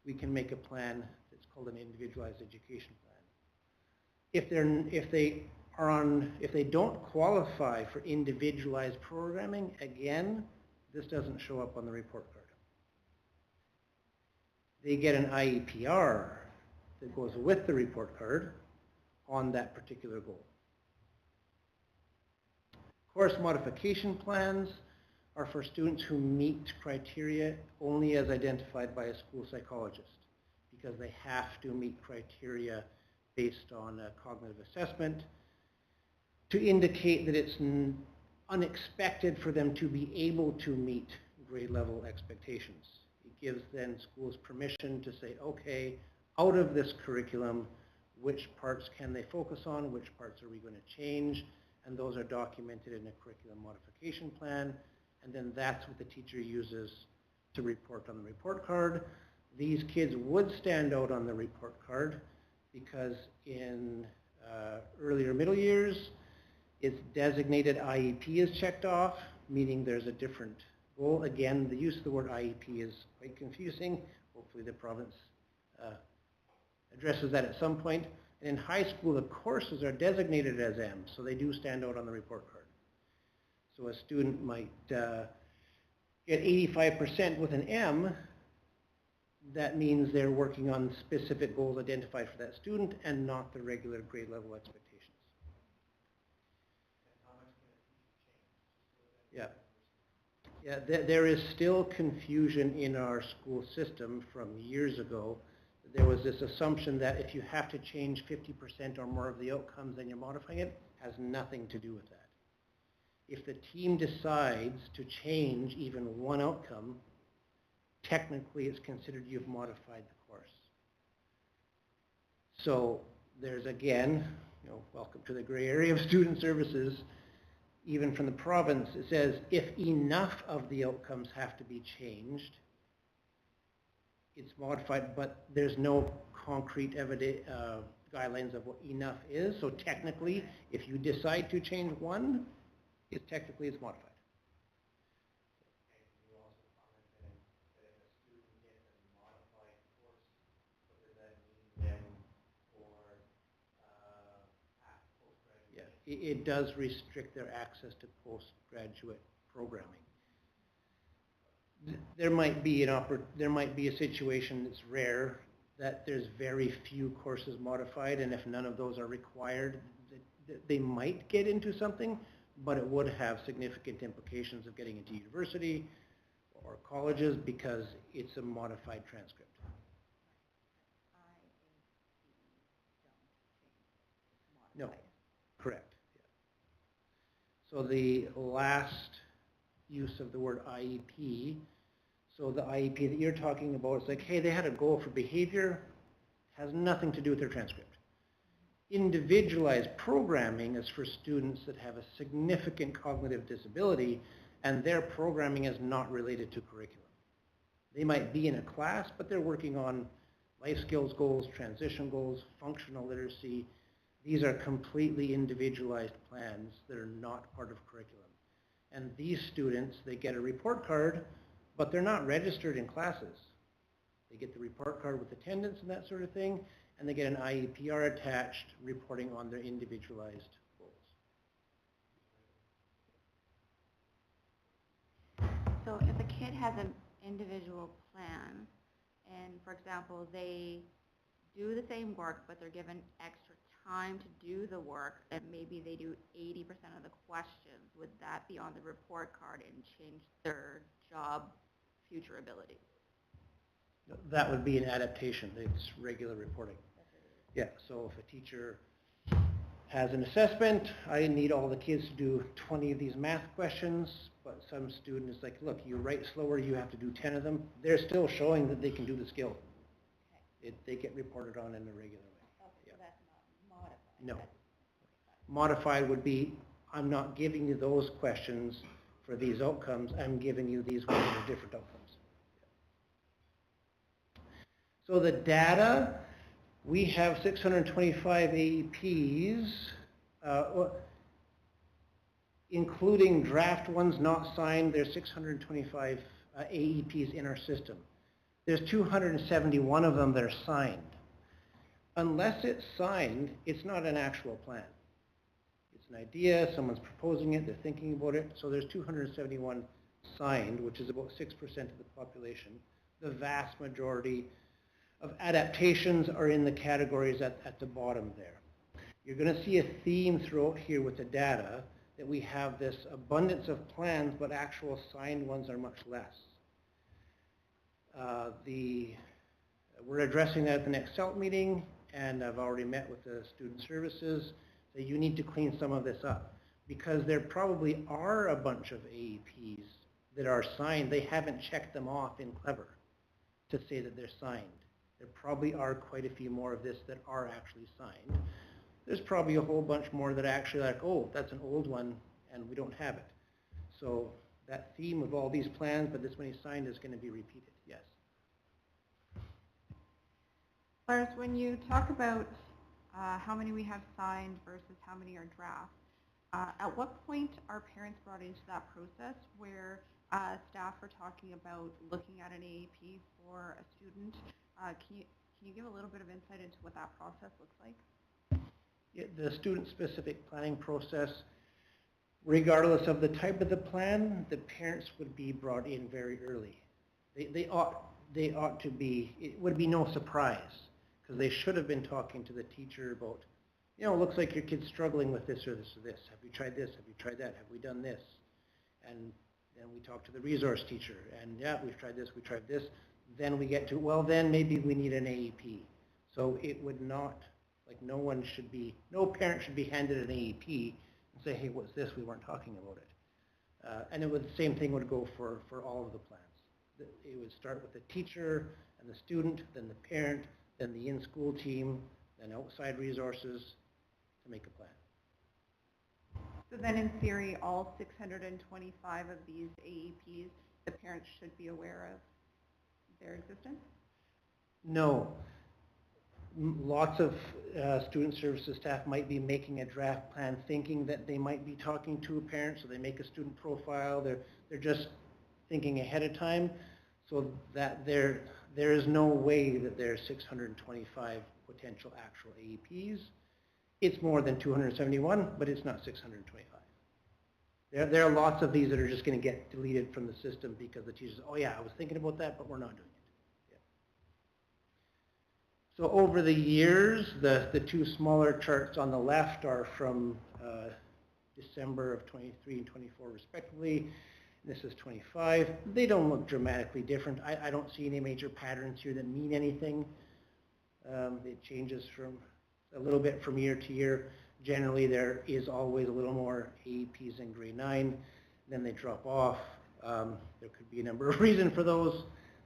we can make a plan that's called an individualized education plan. If they don't qualify for individualized programming, again, this doesn't show up on the report card. They get an IEPR that goes with the report card on that particular goal. Course modification plans are for students who meet criteria only as identified by a school psychologist, because they have to meet criteria based on a cognitive assessment to indicate that it's unexpected for them to be able to meet grade level expectations. It gives then schools permission to say, okay, out of this curriculum, which parts can they focus on, which parts are we going to change, and those are documented in a curriculum modification plan, and then that's what the teacher uses to report on the report card. These kids would stand out on the report card because in earlier middle years, it's designated IEP is checked off, meaning there's a different goal. Again, the use of the word IEP is quite confusing. Hopefully the province addresses that at some point. And in high school, the courses are designated as M, so they do stand out on the report card. So a student might get 85% with an M. That means they're working on specific goals identified for that student and not the regular grade level expectations. Yeah. Yeah, there is still confusion in our school system from years ago. There was this assumption that if you have to change 50% or more of the outcomes, then you're modifying it. Has nothing to do with that. If the team decides to change even one outcome, technically it's considered you've modified the course. So there's again, welcome to the gray area of student services. Even from the province, it says if enough of the outcomes have to be changed, it's modified, but there's no concrete guidelines of what enough is. So technically, if you decide to change one, it's modified. It does restrict their access to postgraduate programming. There might be a situation that's rare that there's very few courses modified, and if none of those are required, they might get into something, but it would have significant implications of getting into university or colleges because it's a modified transcript. No, correct. So the last use of the word IEP, so the IEP that you're talking about, it's like, hey, they had a goal for behavior, has nothing to do with their transcript. Individualized programming is for students that have a significant cognitive disability and their programming is not related to curriculum. They might be in a class, but they're working on life skills goals, transition goals, functional literacy. These are completely individualized plans that are not part of curriculum. And these students, they get a report card, but they're not registered in classes. They get the report card with attendance and that sort of thing, and they get an IEPR attached reporting on their individualized goals. So if a kid has an individual plan, and for example, they do the same work, but they're given extra time to do the work, and maybe they do 80% of the questions, would that be on the report card and change their job future abilities? That would be an adaptation. It's regular reporting. Yeah, so if a teacher has an assessment. I need all the kids to do 20 of these math questions, but some student is like, look, you write slower, you have to do 10 of them. They're still showing that they can do the skill. They get reported on in a regular way. Okay, so that's not modified. No. That's- Modified would be, I'm not giving you those questions for these outcomes, I'm giving you these ones for different outcomes. So the data, we have 625 AEPs, including draft ones not signed, there's 625 AEPs in our system. There's 271 of them that are signed. Unless it's signed, it's not an actual plan. It's an idea, someone's proposing it, they're thinking about it, so there's 271 signed, which is about 6% of the population. The vast majority of adaptations are in the categories at the bottom there. You're going to see a theme throughout here with the data that we have this abundance of plans, but actual signed ones are much less. We're addressing that at the next CELT meeting, and I've already met with the student services. So you need to clean some of this up because there probably are a bunch of AEPs that are signed. They haven't checked them off in Clever to say that they're signed. There probably are quite a few more of this that are actually signed. There's probably a whole bunch more that are actually like, oh, that's an old one and we don't have it. So that theme of all these plans, but this many signed is going to be repeated, yes. Lars, when you talk about how many we have signed versus how many are draft, at what point are parents brought into that process where staff are talking about looking at an AEP for a student? Can you give a little bit of insight into what that process looks like? Yeah, the student-specific planning process, regardless of the type of the plan, the parents would be brought in very early. They ought to be, it would be no surprise, because they should have been talking to the teacher about, you know, it looks like your kid's struggling with this or this or this. Have you tried this? Have you tried that? Have we done this? And then we talk to the resource teacher, and yeah, we've tried this, we tried this. Then we get to, well, then maybe we need an AEP. So it would not, like no parent should be handed an AEP and say, hey, what's this? We weren't talking about it. And the same thing would go for all of the plans. It would start with the teacher and the student, then the parent, then the in-school team, then outside resources to make a plan. So then in theory, all 625 of these AEPs, the parents should be aware of their existence? No. Lots of student services staff might be making a draft plan thinking that they might be talking to a parent, so they make a student profile. They're just thinking ahead of time, so that there is no way that there's 625 potential actual AEPs. It's more than 271, but it's not 625. There are lots of these that are just going to get deleted from the system because the teachers, oh yeah, I was thinking about that, but we're not doing it. Yeah. So over the years, the two smaller charts on the left are from December of 23 and 24 respectively. This is 25. They don't look dramatically different. I don't see any major patterns here that mean anything. It changes from a little bit from year to year. Generally, there is always a little more AEPs in grade 9. Then they drop off. There could be a number of reasons for those.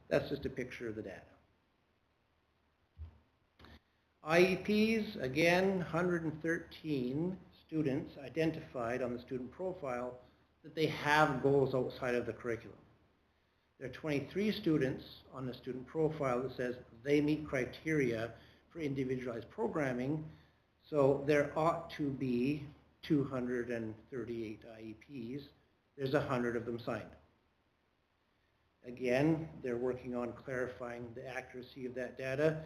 That's just a picture of the data. IEPs, again, 113 students identified on the student profile that they have goals outside of the curriculum. There are 23 students on the student profile that says they meet criteria for individualized programming, so there ought to be 238 IEPs. There's 100 of them signed. Again, they're working on clarifying the accuracy of that data.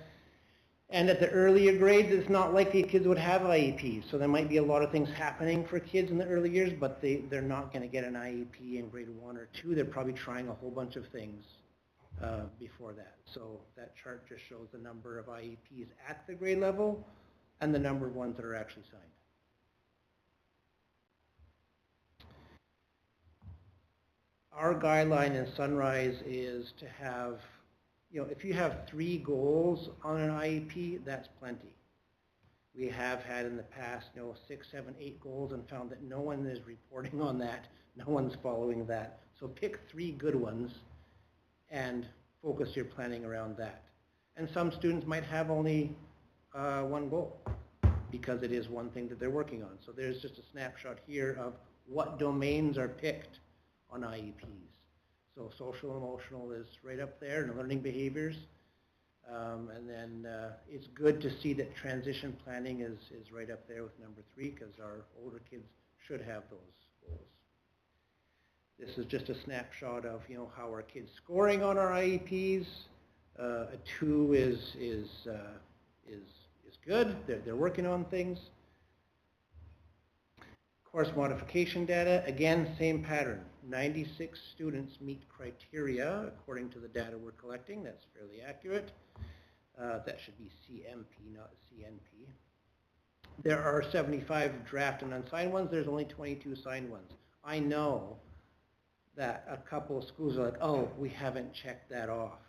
And at the earlier grades, it's not likely kids would have IEPs. So there might be a lot of things happening for kids in the early years, but they're not going to get an IEP in grade 1 or 2. They're probably trying a whole bunch of things before that. So that chart just shows the number of IEPs at the grade level and the number of ones that are actually signed. Our guideline in Sunrise is to have, you know, if you have 3 goals on an IEP, that's plenty. We have had in the past, 6, 7, 8 goals and found that no one is reporting on that. No one's following that. So pick 3 good ones and focus your planning around that. And some students might have only 1 goal because it is one thing that they're working on. So there's just a snapshot here of what domains are picked on IEPs. So social and emotional is right up there, and learning behaviors. And then it's good to see that transition planning is right up there with number 3, because our older kids should have those goals. This is just a snapshot of how our kids scoring on our IEPs. A 2 is good. They're working on things. Course modification data, again, same pattern. 96 students meet criteria according to the data we're collecting. That's fairly accurate. That should be CMP, not CNP. There are 75 draft and unsigned ones. There's only 22 signed ones. I know that a couple of schools are like, oh, we haven't checked that off.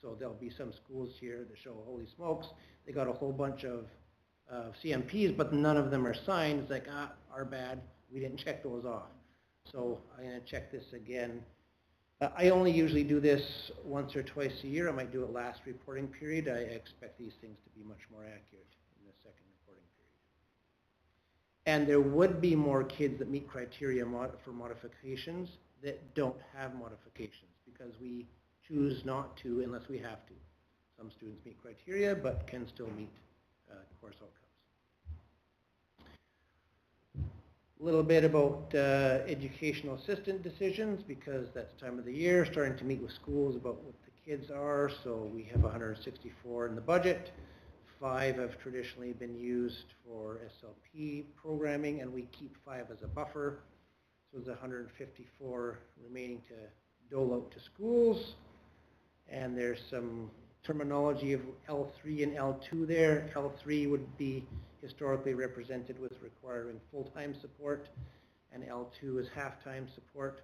So there'll be some schools here that show, holy smokes, they got a whole bunch of CMPs, but none of them are signed. It's like, our bad, we didn't check those off. So I'm going to check this again. I only usually do this once or twice a year. I might do it last reporting period. I expect these things to be much more accurate in the second reporting period. And there would be more kids that meet criteria for modifications that don't have modifications, because we choose not to unless we have to. Some students meet criteria but can still meet course outcomes. A little bit about educational assistant decisions, because that's the time of the year, starting to meet with schools about what the kids are. So we have 164 in the budget. 5 have traditionally been used for SLP programming, and we keep 5 as a buffer. So there's 154 remaining to dole out to schools. And there's some terminology of L3 and L2 there. L3 would be historically represented with requiring full-time support, and L2 is half-time support.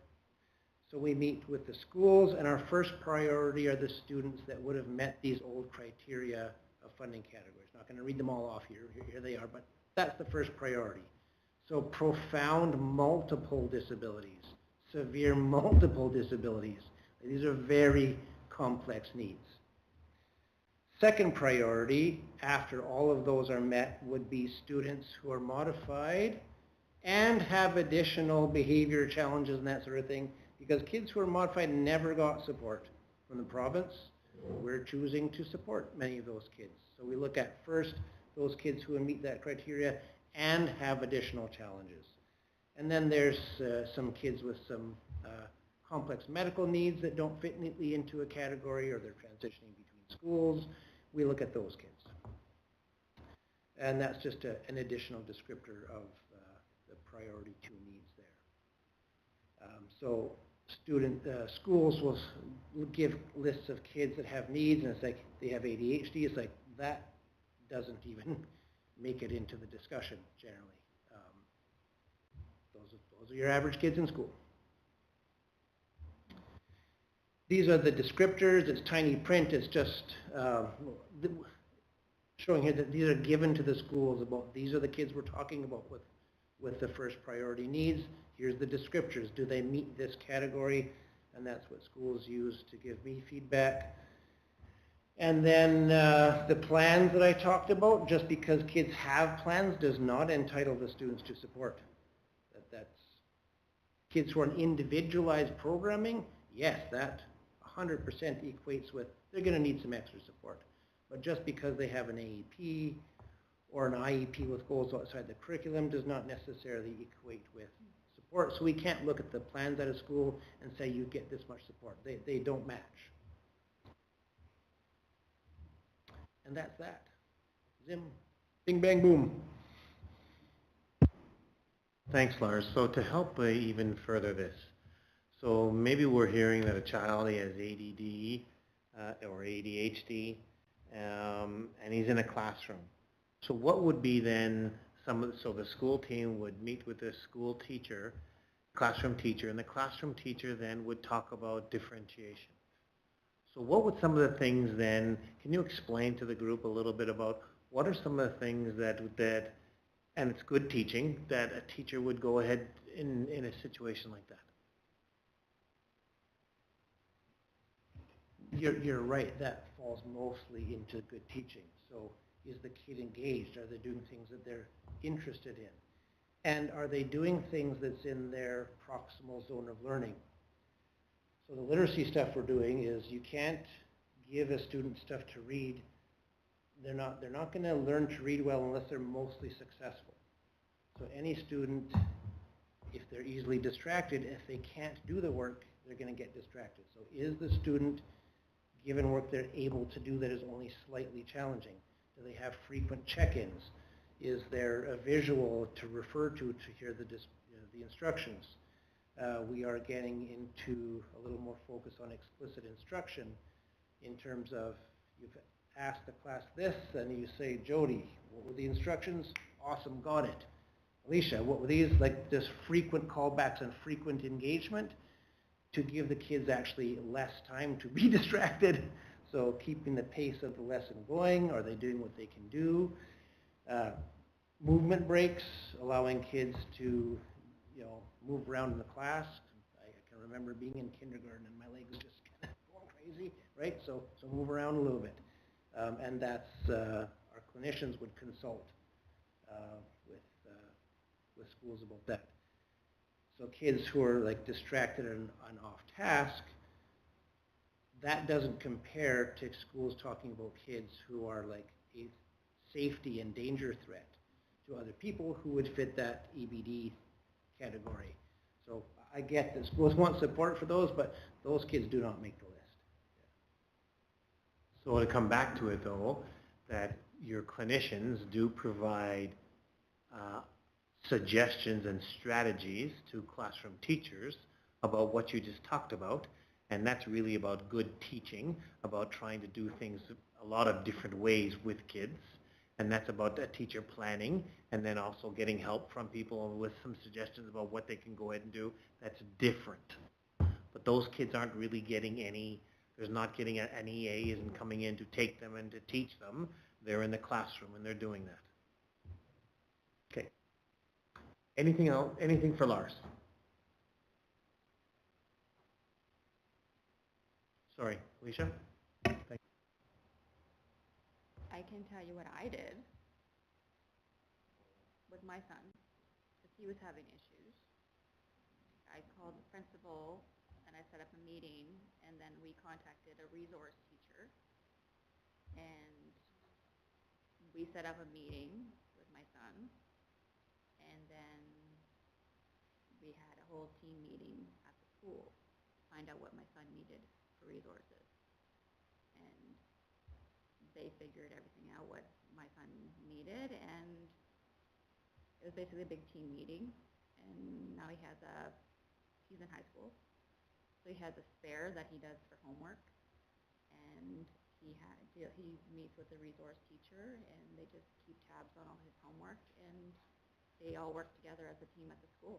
So we meet with the schools, and our first priority are the students that would have met these old criteria of funding categories. Not going to read them all off here. Here they are, but that's the first priority. So profound multiple disabilities, severe multiple disabilities. These are very complex needs. Second priority, after all of those are met, would be students who are modified and have additional behavior challenges and that sort of thing, because kids who are modified never got support from the province. We're choosing to support many of those kids. So we look at first those kids who meet that criteria and have additional challenges. And then there's some kids with some complex medical needs that don't fit neatly into a category, or they're transitioning between schools. We look at those kids. And that's just an additional descriptor of the priority 2 needs there. So schools will give lists of kids that have needs, and it's like they have ADHD. It's like that doesn't even make it into the discussion generally. Those are your average kids in school. These are the descriptors. It's tiny print. It's just showing here that these are given to the schools about, these are the kids we're talking about with the first priority needs. Here's the descriptors. Do they meet this category? And that's what schools use to give me feedback. And then the plans that I talked about, just because kids have plans does not entitle the students to support. That's kids who are in individualized programming, yes, that 100% equates with they're going to need some extra support. But just because they have an AEP or an IEP with goals outside the curriculum does not necessarily equate with support. So we can't look at the plans at a school and say you get this much support. They don't match. And that's that. Zim, bing, bang, boom. Thanks, Lars. So to help even further this, so maybe we're hearing that a child has ADD or ADHD, and he's in a classroom. So what would be then so the school team would meet with the school teacher, classroom teacher, and the classroom teacher then would talk about differentiation. So what would some of the things then, can you explain to the group a little bit about what are some of the things that, and it's good teaching, that a teacher would go ahead in a situation like that? You're right, that falls mostly into good teaching. So is the kid engaged? Are they doing things that they're interested in? And are they doing things that's in their proximal zone of learning? So the literacy stuff we're doing is you can't give a student stuff to read. They're not going to learn to read well unless they're mostly successful. So any student, if they're easily distracted, if they can't do the work, they're going to get distracted. So is the student given work they're able to do that is only slightly challenging? Do they have frequent check-ins? Is there a visual to refer to hear the instructions? We are getting into a little more focus on explicit instruction in terms of you've asked the class this, and you say, Jody, what were the instructions? Awesome, got it. Alicia, what were these? Like this frequent callbacks and frequent engagement to give the kids actually less time to be distracted. So keeping the pace of the lesson going. Are they doing what they can do? Movement breaks, allowing kids to, move around in the class. I can remember being in kindergarten and my legs just kind of going crazy, right? So move around a little bit. And that's, our clinicians would consult with schools about that. So kids who are like distracted and off task, that doesn't compare to schools talking about kids who are like a safety and danger threat to other people who would fit that EBD category. So I get that schools want support for those, but those kids do not make the list. So to come back to it though, that your clinicians do provide suggestions and strategies to classroom teachers about what you just talked about, and that's really about good teaching, about trying to do things a lot of different ways with kids, and that's about a teacher planning, and then also getting help from people with some suggestions about what they can go ahead and do. That's different. But those kids aren't really getting any, there's not getting an EA isn't coming in to take them and to teach them. They're in the classroom and they're doing that. Okay. Anything else? Anything for Lars? Sorry, Alicia? Thank you. I can tell you what I did with my son, because he was having issues. I called the principal and I set up a meeting, and then we contacted a resource teacher, and we set up a meeting with my son, and then we had a whole team meeting at the school to find out what my son needed for resources. And they figured everything out, what my son needed, and it was basically a big team meeting. And now he's in high school, so he has a spare that he does for homework, and he meets with the resource teacher, and they just keep tabs on all his homework, and they all work together as a team at the school.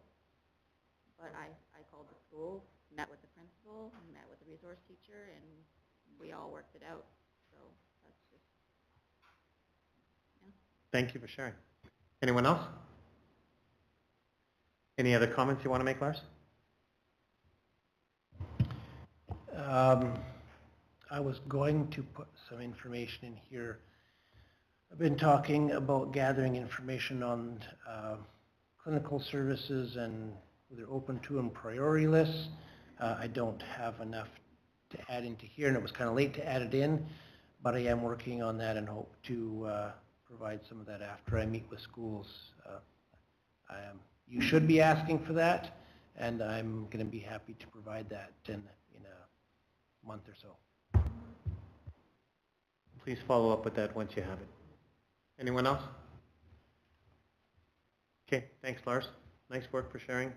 But I called the school, met with the principal, met with the resource teacher, and we all worked it out. So that's just, yeah. Thank you for sharing. Anyone else? Any other comments you want to make, Lars? I was going to put some information in here. I've been talking about gathering information on clinical services and they're open to and priority lists. I don't have enough to add into here, and it was kind of late to add it in, but I am working on that and hope to provide some of that after I meet with schools. You should be asking for that, and I'm going to be happy to provide that in a month or so. Please follow up with that once you have it. Anyone else? Okay, thanks, Lars. Nice work for sharing.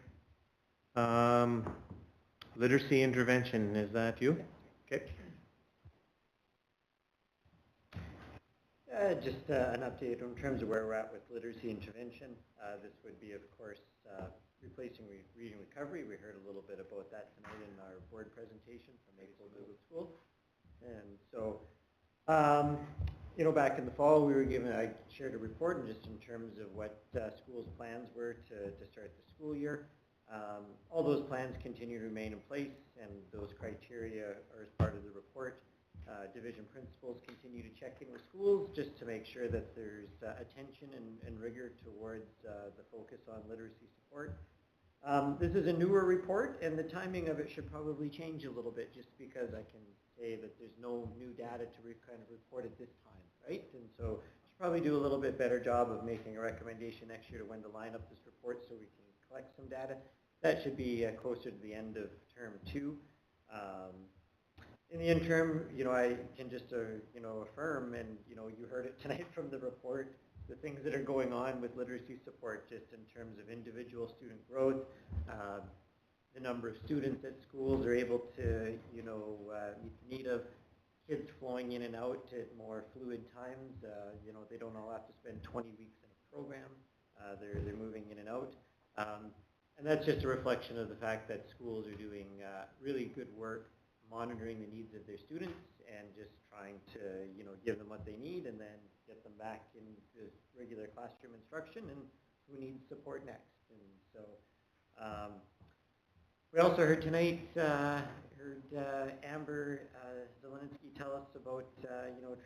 Literacy intervention, is that you? Okay. Just an update in terms of where we're at with literacy intervention. This would be, of course, replacing reading recovery. We heard a little bit about that tonight in our board presentation from Maple Douglas School. And so You know, back in the fall, I shared a report just in terms of what schools' plans were to start the school year. All those plans continue to remain in place, and those criteria are as part of the report. Division principals continue to check in with schools just to make sure that there's attention and rigor towards the focus on literacy support. This is a newer report, and the timing of it should probably change a little bit just because I can say that there's no new data to kind of report at this time, right? And so should probably do a little bit better job of making a recommendation next year to when to line up this report so we can collect some data. That should be closer to the end of term 2. In the interim, you know, I can just, you know, affirm, and, you know, you heard it tonight from the report, the things that are going on with literacy support just in terms of individual student growth, the number of students at schools are able to, you know, meet the need of kids flowing in and out at more fluid times. You know, they don't all have to spend 20 weeks in a program. They're moving in and out. And that's just a reflection of the fact that schools are doing really good work monitoring the needs of their students and just trying to, you know, give them what they need and then get them back into regular classroom instruction and who needs support next. And so we also heard tonight, Amber Zeleninsky tell us about, you know,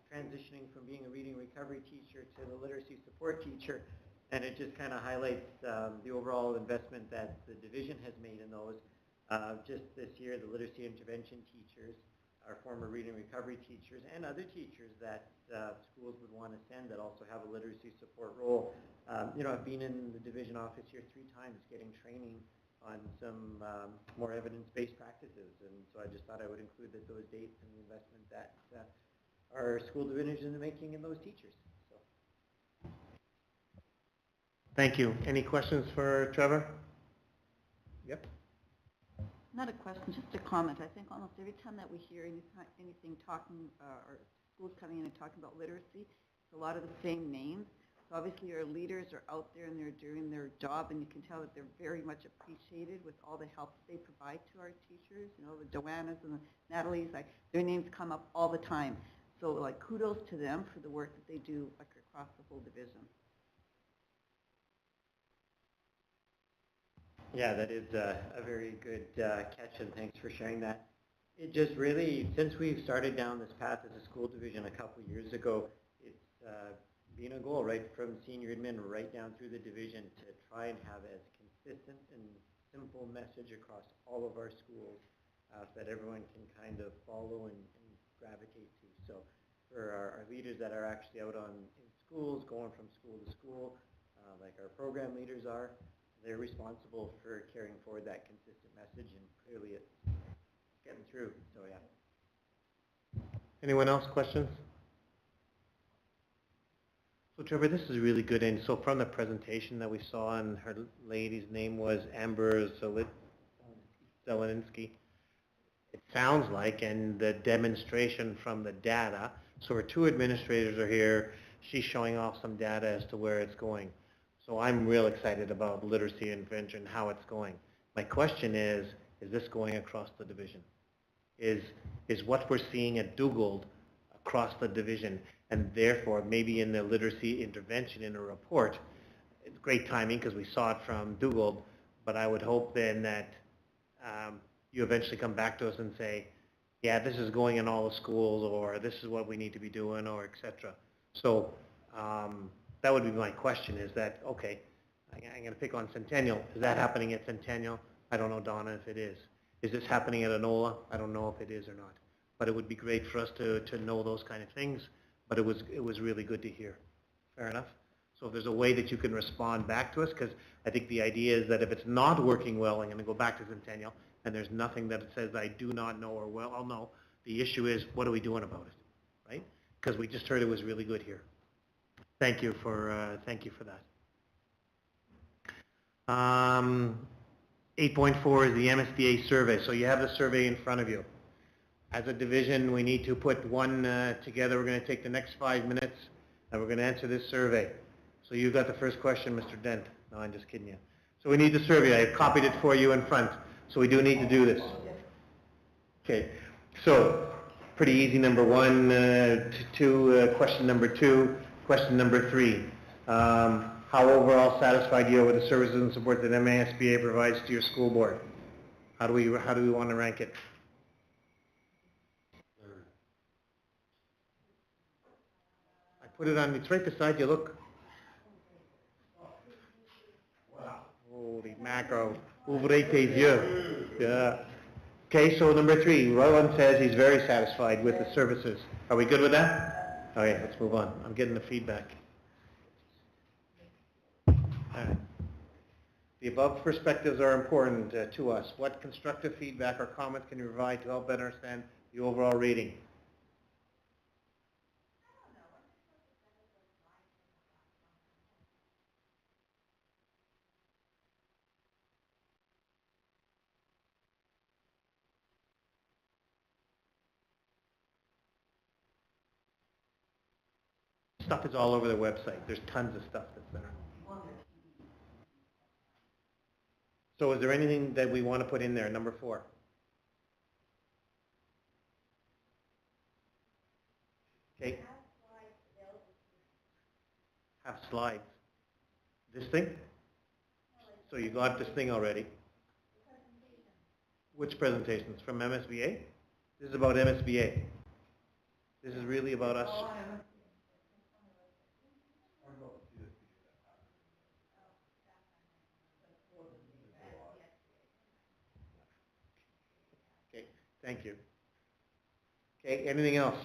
transitioning from being a reading recovery teacher to the literacy support teacher. And it just kind of highlights the overall investment that the division has made in those. Just this year, the literacy intervention teachers, our former reading recovery teachers, and other teachers that schools would want to send that also have a literacy support role. You know, I've been in the division office here 3 times getting training on some more evidence-based practices, and so I just thought I would include those dates and the investment that our school division is making in those teachers. So. Thank you. Any questions for Trevor? Yep. Not a question, just a comment. I think almost every time that we hear anything talking, or schools coming in and talking about literacy, it's a lot of the same names. So obviously our leaders are out there and they're doing their job, and you can tell that they're very much appreciated with all the help that they provide to our teachers. You know, the Joannas and the Natalies, like, their names come up all the time. So, like, kudos to them for the work that they do, like, across the whole division. Yeah, that is a very good catch, and thanks for sharing that. It just really, since we've started down this path as a school division a couple years ago, it's been a goal right from senior admin right down through the division to try and have as consistent and simple message across all of our schools that everyone can kind of follow and gravitate to. So for our leaders that are actually out in schools, going from school to school, like our program leaders are, they're responsible for carrying forward that consistent message, and clearly it's getting through, so yeah. Anyone else, questions? So Trevor, this is really good, and so from the presentation that we saw, and her lady's name was Amber Zeleninsky, it sounds like, and the demonstration from the data, so our 2 administrators are here, she's showing off some data as to where it's going. So I'm real excited about literacy intervention, how it's going. My question is this going across the division? Is what we're seeing at Dugald across the division, and therefore maybe in the literacy intervention in a report, it's great timing because we saw it from Dugald, but I would hope then that you eventually come back to us and say, yeah, this is going in all the schools, or this is what we need to be doing, or etc. So that would be my question, is that, okay, I'm going to pick on Centennial. Is that happening at Centennial? I don't know, Donna, if it is. Is this happening at Enola? I don't know if it is or not. But it would be great for us to know those kind of things. But it was really good to hear. Fair enough? So if there's a way that you can respond back to us, because I think the idea is that if it's not working well, I'm going to go back to Centennial, and there's nothing that says I do not know or well, I'll know. The issue is, what are we doing about it, right? Because we just heard it was really good here. Thank you for that. 8.4 is the MSBA survey. So you have the survey in front of you. As a division, we need to put one together. We're going to take the next 5 minutes, and we're going to answer this survey. So you got the first question, Mr. Dent. No, I'm just kidding you. So we need the survey. I copied it for you in front. So we do need to do this. Okay. So pretty easy, number 1, question number 2, question number 3. How overall satisfied you are with the services and support that MASBA provides to your school board? How do we want to rank it? I put it on, it's right beside you, look. Wow, holy macro. Ouvrez tes yeux. Yeah. Okay, so number 3, Roland says he's very satisfied with the services. Are we good with that? Okay, let's move on. I'm getting the feedback. All right. The above perspectives are important to us. What constructive feedback or comments can you provide to help better understand the overall reading? Stuff is all over their website. There's tons of stuff that's there. So is there anything that we want to put in there, number 4? Okay. Have slides. This thing? So you got this thing already. Which presentations? From MSBA? This is about MSBA. This is really about us. Okay, thank you. Okay, anything else?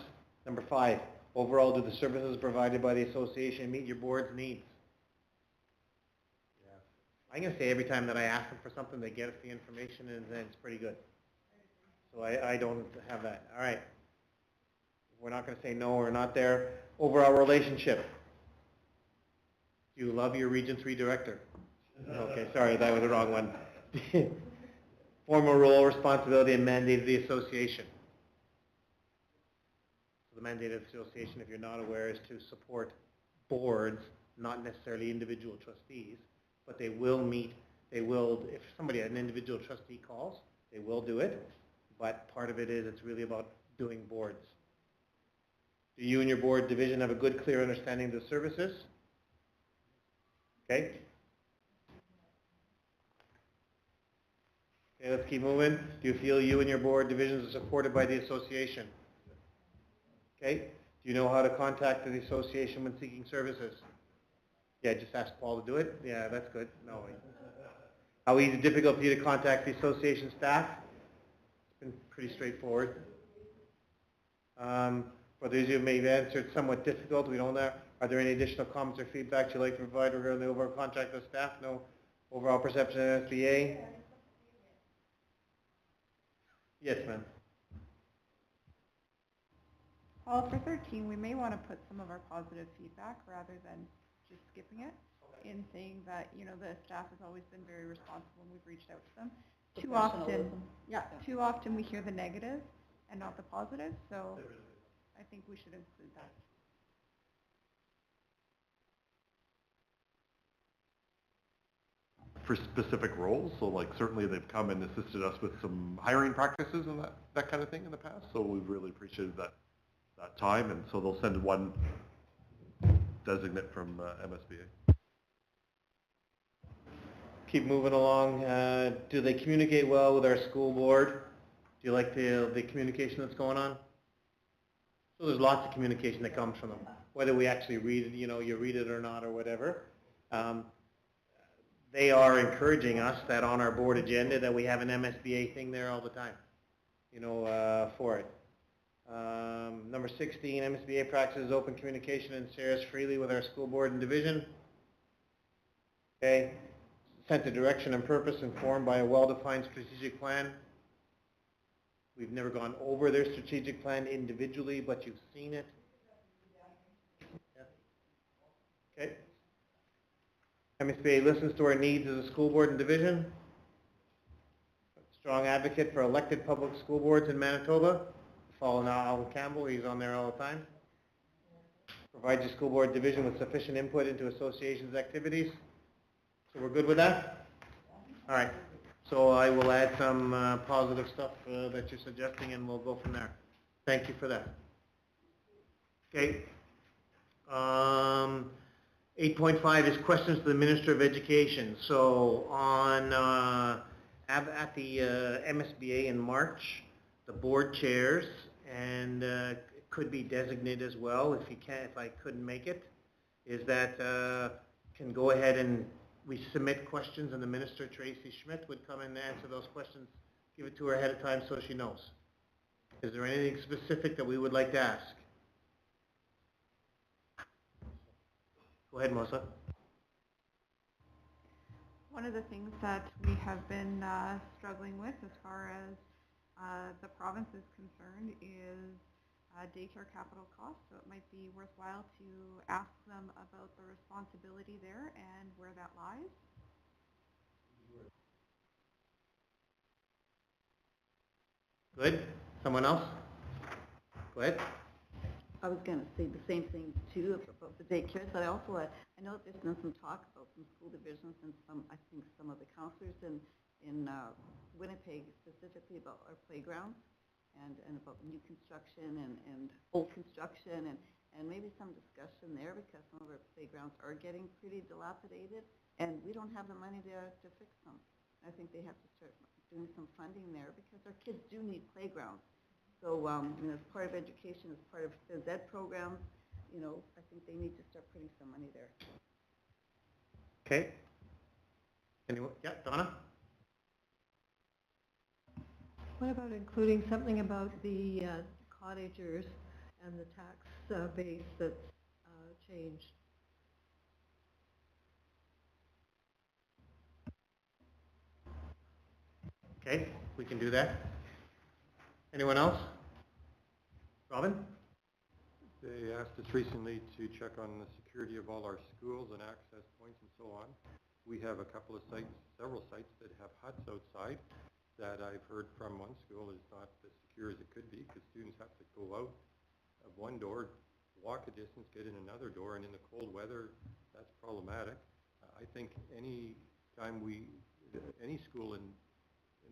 Number 5, overall, do the services provided by the association meet your board's needs? Yeah. I'm going to say every time that I ask them for something, they get us the information, and then it's pretty good. So I don't have that. All right. We're not going to say no or not there. Overall relationship. Do you love your Region 3 director? Okay, sorry, that was the wrong one. Formal role, responsibility, and mandate of the association. So the mandate of the association, if you're not aware, is to support boards, not necessarily individual trustees, but they will meet, if somebody, an individual trustee calls, they will do it, but part of it is it's really about doing boards. Do you and your board division have a good, clear understanding of the services? Okay. Okay, let's keep moving. Do you feel you and your board divisions are supported by the association? Okay. Do you know how to contact the association when seeking services? Yeah, just ask Paul to do it. Yeah, that's good. No. How easy, difficult for you to contact the association staff? It's been pretty straightforward. For those of you who may have answered somewhat difficult, we don't know. Are there any additional comments or feedback you'd like to provide regarding the overall contract with staff? No overall perception of SBA? Yes, ma'am. Well, for 13, we may want to put some of our positive feedback rather than just skipping it in saying that, you know, the staff has always been very responsible and we've reached out to them. Too often we hear the negative and not the positive, so I think we should include that. For specific roles, so like certainly they've come and assisted us with some hiring practices and that kind of thing in the past, so we've really appreciated that time, and so they'll send one designate from MSBA. Keep moving along. Do they communicate well with our school board? Do you like the communication that's going on? So there's lots of communication that comes from them, whether we actually read it, you know, you read it or not or whatever. They are encouraging us that on our board agenda that we have an MSBA thing there all the time, you know, for it. Number 16, MSBA practices open communication and shares freely with our school board and division. Okay. Sent to direction and purpose informed by a well-defined strategic plan. We've never gone over their strategic plan individually, but you've seen it. Yeah. Okay. MSBA listens to our needs as a school board and division. Strong advocate for elected public school boards in Manitoba. Follow now Alan Campbell, he's on there all the time. Provides your school board division with sufficient input into association's activities. So we're good with that? All right. So I will add some positive stuff that you're suggesting, and we'll go from there. Thank you for that. Okay. 8.5 is questions to the Minister of Education. So on at the MSBA in March, the board chairs and it could be designated as well if you can. If I couldn't make it, is that can go ahead and we submit questions and the Minister Tracy Schmidt would come and answer those questions. Give it to her ahead of time so she knows. Is there anything specific that we would like to ask? Go ahead, Melissa. One of the things that we have been struggling with as far as the province is concerned is daycare capital costs. So it might be worthwhile to ask them about the responsibility there and where that lies. Good. Someone else? Go ahead. I was going to say the same thing too about the daycares, but I also I know there's been some talk about some school divisions and I think some of the counselors in Winnipeg specifically about our playgrounds and about new construction and old construction and maybe some discussion there because some of our playgrounds are getting pretty dilapidated and we don't have the money there to fix them. I think they have to start doing some funding there because our kids do need playgrounds. So, as part of education, as part of phys ed programs, I think they need to start putting some money there. Okay. Anyone? Yeah, Donna? What about including something about the cottagers and the tax base that's changed? Okay, we can do that. Anyone else? Robin? They asked us recently to check on the security of all our schools and access points and so on. We have a couple of sites, several sites that have huts outside that I've heard from one school is not as secure as it could be because students have to go out of one door, walk a distance, get in another door, and in the cold weather, that's problematic. I think any school in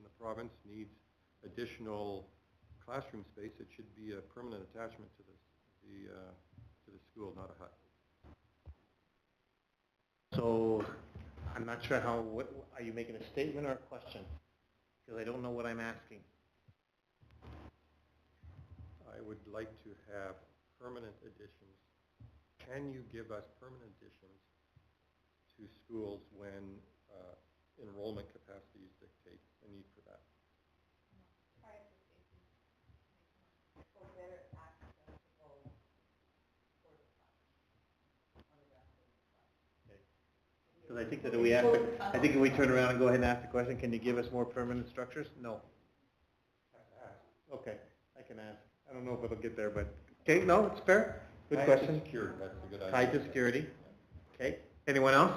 the province needs additional classroom space. It should be a permanent attachment to the school, not a hut. So I'm not sure are you making a statement or a question? Because I don't know what I'm asking. I would like to have permanent additions. Can you give us permanent additions to schools when enrollment capacities dictate the need for that? Because I think that I think if we turn around and go ahead and ask the question, can you give us more permanent structures? No. Okay, I can ask. I don't know if it'll get there, but okay, no, it's fair. Good question. Security, that's a good idea. Tied to security. Okay. Anyone else?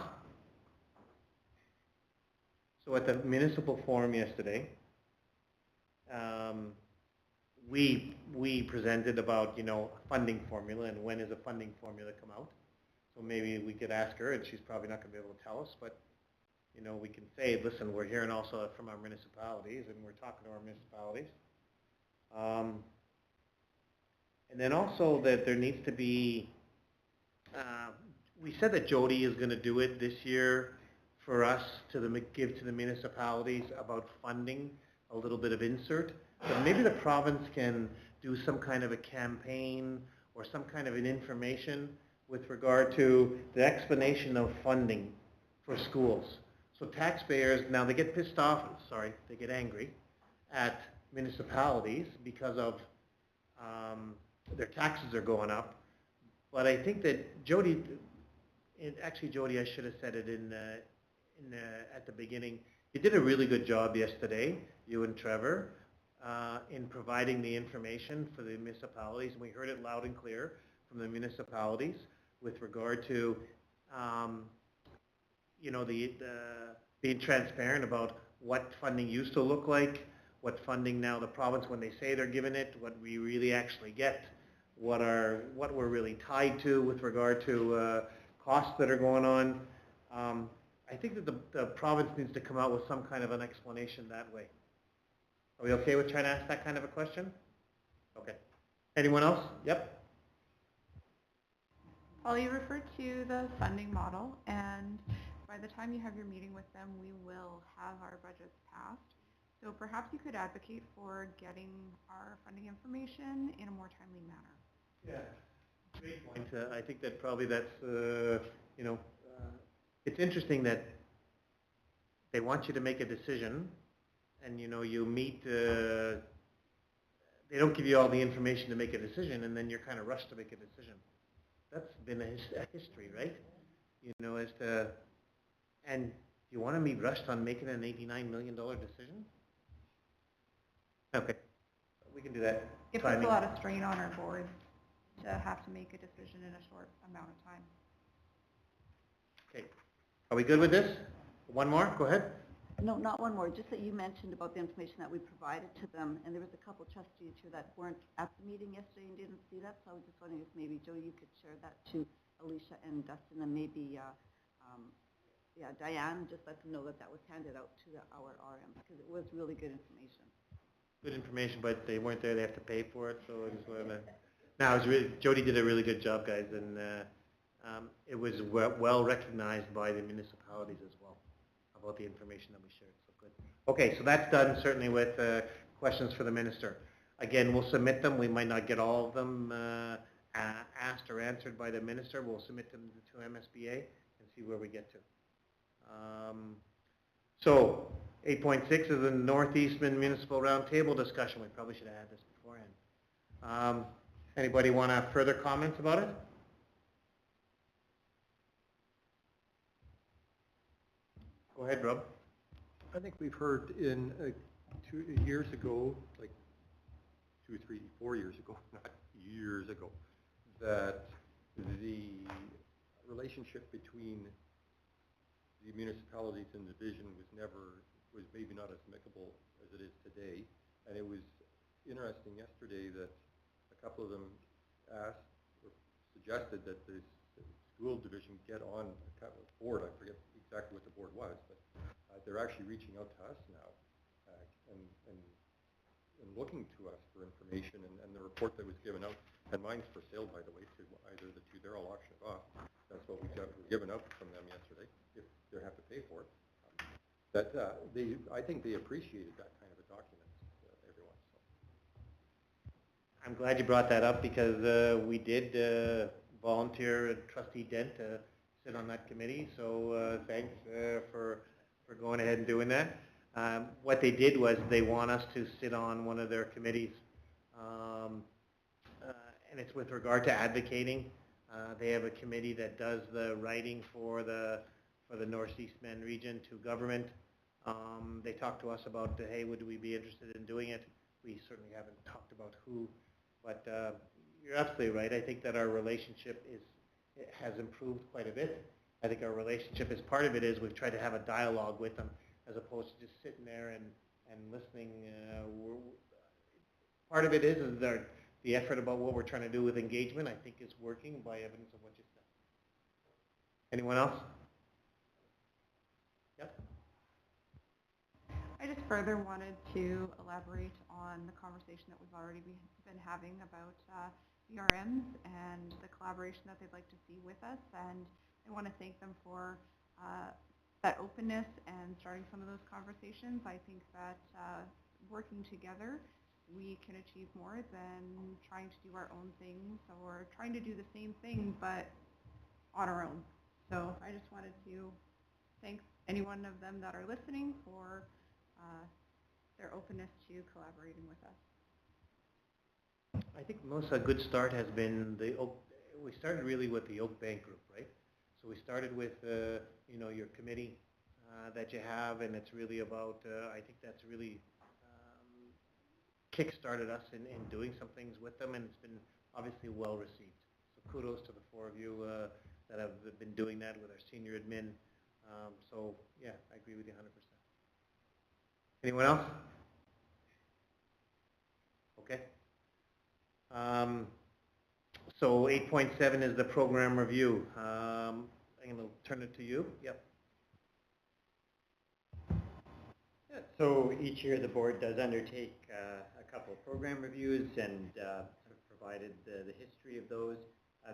So at the municipal forum yesterday, we presented about funding formula and when is a funding formula come out. So maybe we could ask her, and she's probably not going to be able to tell us, but we can say, listen, we're hearing also from our municipalities, and we're talking to our municipalities. And then also that there needs to be, we said that Jody is going to do it this year for us to give to the municipalities about funding a little bit of insert. But maybe the province can do some kind of a campaign or some kind of an information with regard to the explanation of funding for schools. So taxpayers, now they get pissed off, they get angry at municipalities because of their taxes are going up. But I think that Jody, I should have said it at the beginning. You did a really good job yesterday, you and Trevor, in providing the information for the municipalities, and we heard it loud and clear from the municipalities with regard to, being transparent about what funding used to look like, what funding now the province, when they say they're giving it, what we really actually get, what we're really tied to with regard to costs that are going on. I think that the province needs to come out with some kind of an explanation that way. Are we okay with trying to ask that kind of a question? Okay. Anyone else? Yep. Well, you referred to the funding model, and by the time you have your meeting with them, we will have our budgets passed. So perhaps you could advocate for getting our funding information in a more timely manner. Yeah, great point. I think that probably that's, it's interesting that they want you to make a decision, and you meet, they don't give you all the information to make a decision, and then you're kind of rushed to make a decision. That's been a history, right? As to, and you want to be rushed on making an $89 million decision? Okay, we can do that. It puts a lot of strain on our board to have to make a decision in a short amount of time. Okay, are we good with this? One more, go ahead. No, not one more, just that you mentioned about the information that we provided to them, and there was a couple trustees here that weren't at the meeting yesterday and didn't see that, so I was just wondering if maybe, Joe, you could share that to Alicia and Dustin, and maybe, Diane, just let them know that that was handed out to our RMs, because it was really good information. Good information, but they weren't there, they have to pay for it, so I just wanted to... No, it was really, Jody did a really good job, guys, and it was well recognized by the municipalities as well about the information that we shared, so good. Okay, so that's done certainly with questions for the minister. Again, we'll submit them. We might not get all of them asked or answered by the minister. We'll submit them to MSBA and see where we get to. So 8.6 is the Northeastern Municipal Roundtable discussion. We probably should have had this beforehand. Anybody want to further comments about it? Go ahead, Rob. I think we've heard in 2 years ago, like 2, 3, 4 years ago, not years ago, that the relationship between the municipalities and the division was maybe not as amicable as it is today. And it was interesting yesterday that a couple of them asked or suggested that the school division get on a board. I forget exactly what the board was, but they're actually reaching out to us now and looking to us for information. And the report that was given out, and mine's for sale, by the way, to either the two. They're all auctioned off. That's what we got given out from them yesterday, if they have to pay for it. I think they appreciated that kind of a document, everyone. So. I'm glad you brought that up, because we did volunteer Trustee Dent to sit on that committee, so thanks for going ahead and doing that. What they did was they want us to sit on one of their committees, and it's with regard to advocating. They have a committee that does the writing for the Northeast Bend region to government. They talked to us about, hey, would we be interested in doing it? We certainly haven't talked about who, but you're absolutely right. I think that our relationship has improved quite a bit. I think our relationship, as part of it, is we've tried to have a dialogue with them as opposed to just sitting there and listening. Part of it is the effort about what we're trying to do with engagement, I think, is working by evidence of what you said. Anyone else? Yep. I just further wanted to elaborate on the conversation that we've already been having about the RMs and the collaboration that they'd like to see with us, and I want to thank them for that openness and starting some of those conversations. I think that working together, we can achieve more than trying to do our own things or trying to do the same thing but on our own. So I just wanted to thank any one of them that are listening for their openness to collaborating with us. I think most a good start has been we started really with the Oak Bank group, right? So we started with your committee that you have, and it's really about I think that's really kick-started us in doing some things with them, and it's been obviously well received. So kudos to the four of you that have been doing that with our senior admin. So yeah, I agree with you 100%. Anyone else? Okay. So 8.7 is the program review. I'm going to turn it to you. Yep. Yeah, so each year the board does undertake a couple of program reviews and provided the history of those.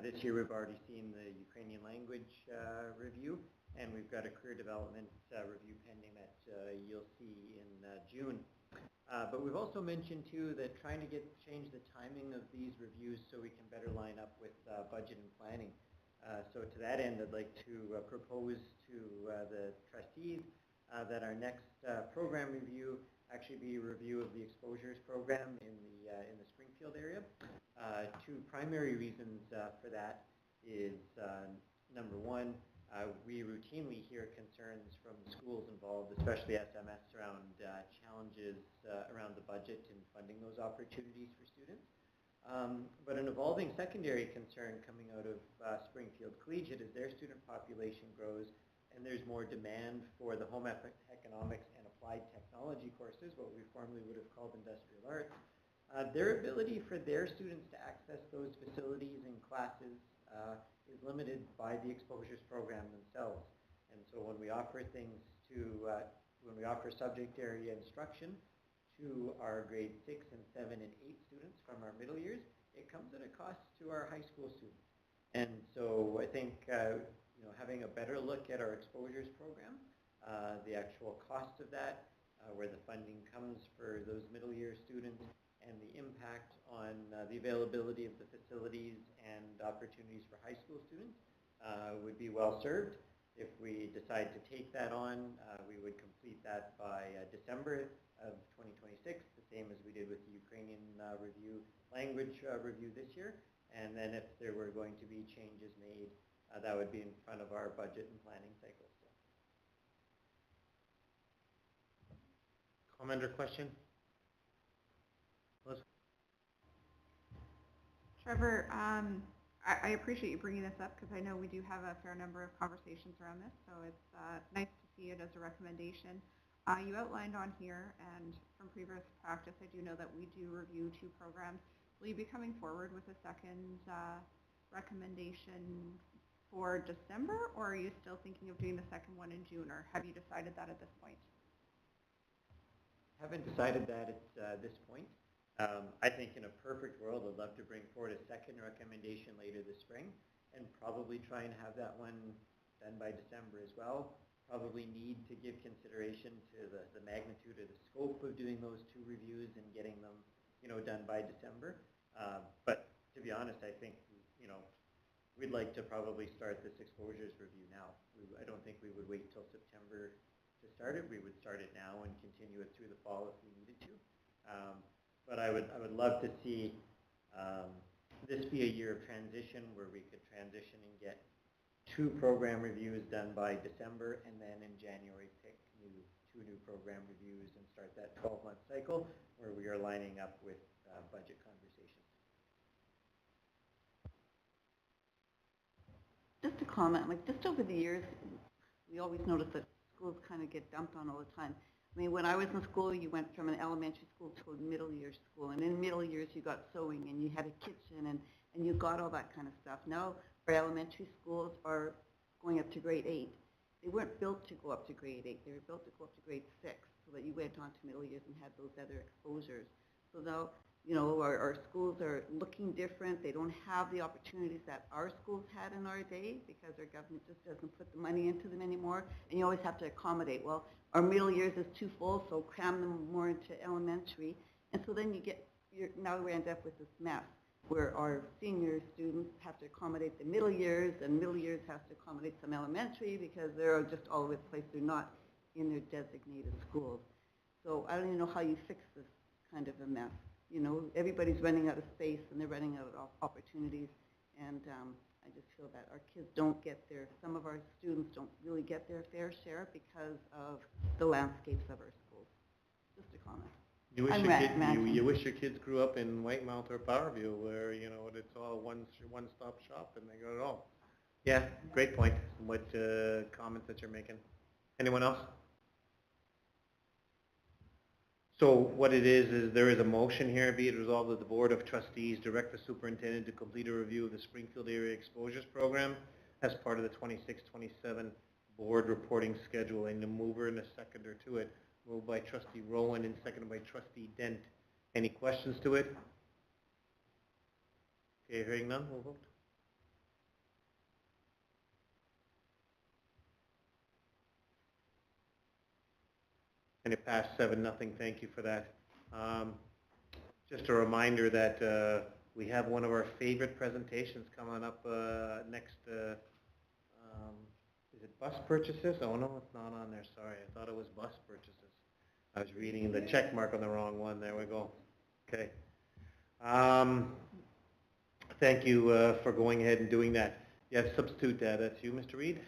This year we've already seen the Ukrainian language review, and we've got a career development review pending that you'll see in June. But we've also mentioned too that trying to change the timing of these reviews so we can better line up with budget and planning. So to that end, I'd like to propose to the trustees that our next program review actually be a review of the exposures program in the Springfield area. Two primary reasons for that is number one, we routinely hear concerns from the schools involved, especially SMS, around challenges around the budget and funding those opportunities for students. But an evolving secondary concern coming out of Springfield Collegiate is their student population grows and there's more demand for the home economics and applied technology courses, what we formerly would have called industrial arts. Their ability for their students to access those facilities and classes is limited by the exposures program themselves. And so when we offer things to, when we offer subject area instruction to our grade 6 and 7 and 8 students from our middle years, it comes at a cost to our high school students. And so I think you know, having a better look at our exposures program, the actual cost of that, where the funding comes for those middle year students, and the impact on the availability of the facilities and opportunities for high school students would be well served. If we decide to take that on, we would complete that by December of 2026, the same as we did with the Ukrainian language review this year. And then if there were going to be changes made, that would be in front of our budget and planning cycle. Comment or question? Melissa? Trevor, I appreciate you bringing this up because I know we do have a fair number of conversations around this, so it's nice to see it as a recommendation. You outlined on here, and from previous practice, I do know that we do review 2 programs. Will you be coming forward with a second recommendation for December, or are you still thinking of doing the second one in June, or have you decided that at this point? Haven't decided that at this point. I think in a perfect world, I'd love to bring forward a second recommendation later this spring and probably try and have that one done by December as well. Probably need to give consideration to the magnitude of the scope of doing those 2 reviews and getting them, you know, done by December. But to be honest, I think, you know, we'd like to probably start this exposures review now. I don't think we would wait till September to start it. We would start it now and continue it through the fall if we needed to. But I would love to see this be a year of transition where we could transition and get 2 program reviews done by December, and then in January pick 2 new program reviews and start that 12-month cycle where we are lining up with budget conversations. Just a comment, like just over the years, we always notice that schools kind of get dumped on all the time. I mean, when I was in school, you went from an elementary school to a middle year school, and in middle years you got sewing, and you had a kitchen, and you got all that kind of stuff. Now, our elementary schools are going up to grade 8. They weren't built to go up to grade 8. They were built to go up to grade 6, so that you went on to middle years and had those other exposures. So now, you know, our schools are looking different. They don't have the opportunities that our schools had in our day because our government just doesn't put the money into them anymore. And you always have to accommodate. Well, our middle years is too full, so cram them more into elementary. And so then now we end up with this mess where our senior students have to accommodate the middle years, and middle years have to accommodate some elementary because they're just all over the place. They're not in their designated schools. So I don't even know how you fix this kind of a mess. You know, everybody's running out of space and they're running out of opportunities, and I just feel that our kids don't get some of our students don't really get their fair share because of the landscapes of our schools. Just a comment. You wish your kids grew up in Whitemount or Powerview, where, you know, it's all one-stop shop and they got it all. Yeah, great point. What comments that you're making? Anyone else? So what it is there is a motion here, be it resolved that the Board of Trustees direct the superintendent to complete a review of the Springfield Area Exposures Program as part of the 26-27 board reporting schedule. And a mover and a seconder to it. Moved by Trustee Rowan and seconded by Trustee Dent. Any questions to it? Okay, hearing none, we'll vote. And it passed 7-0. Thank you for that. Just a reminder that we have one of our favorite presentations coming up next. Is it bus purchases? Oh no, it's not on there. Sorry, I thought it was bus purchases. I was reading the check mark on the wrong one. There we go. Okay. Thank you for going ahead and doing that. You have substitute. That's you, Mr. Reed.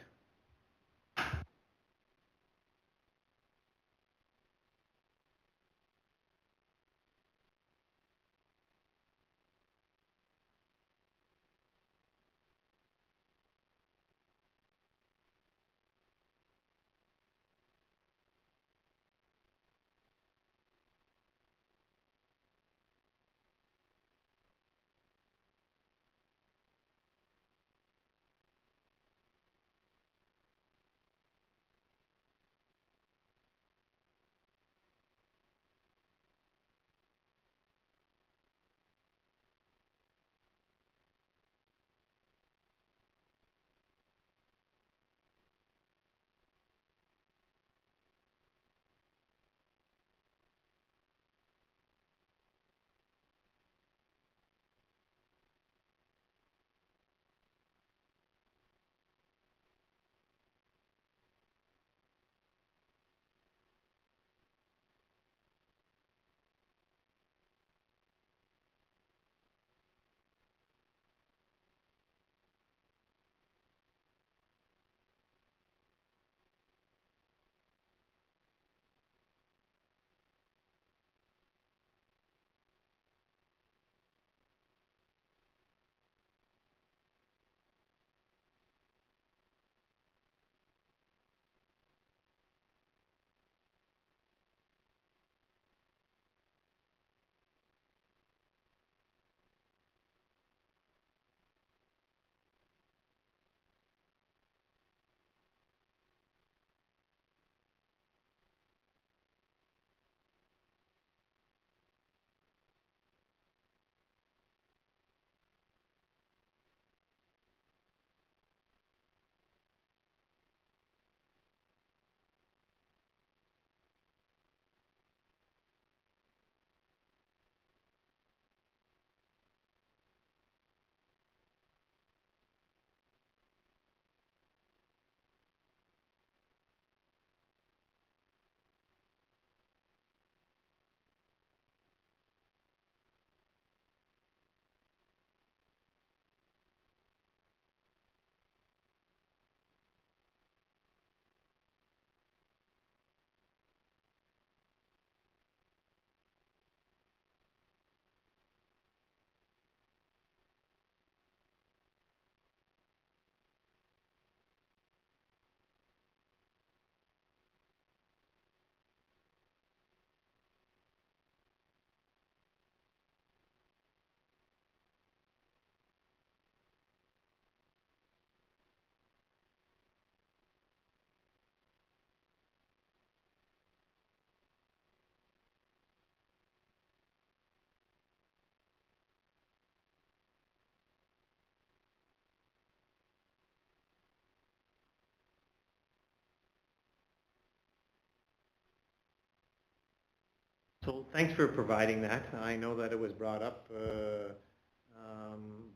So thanks for providing that. I know that it was brought up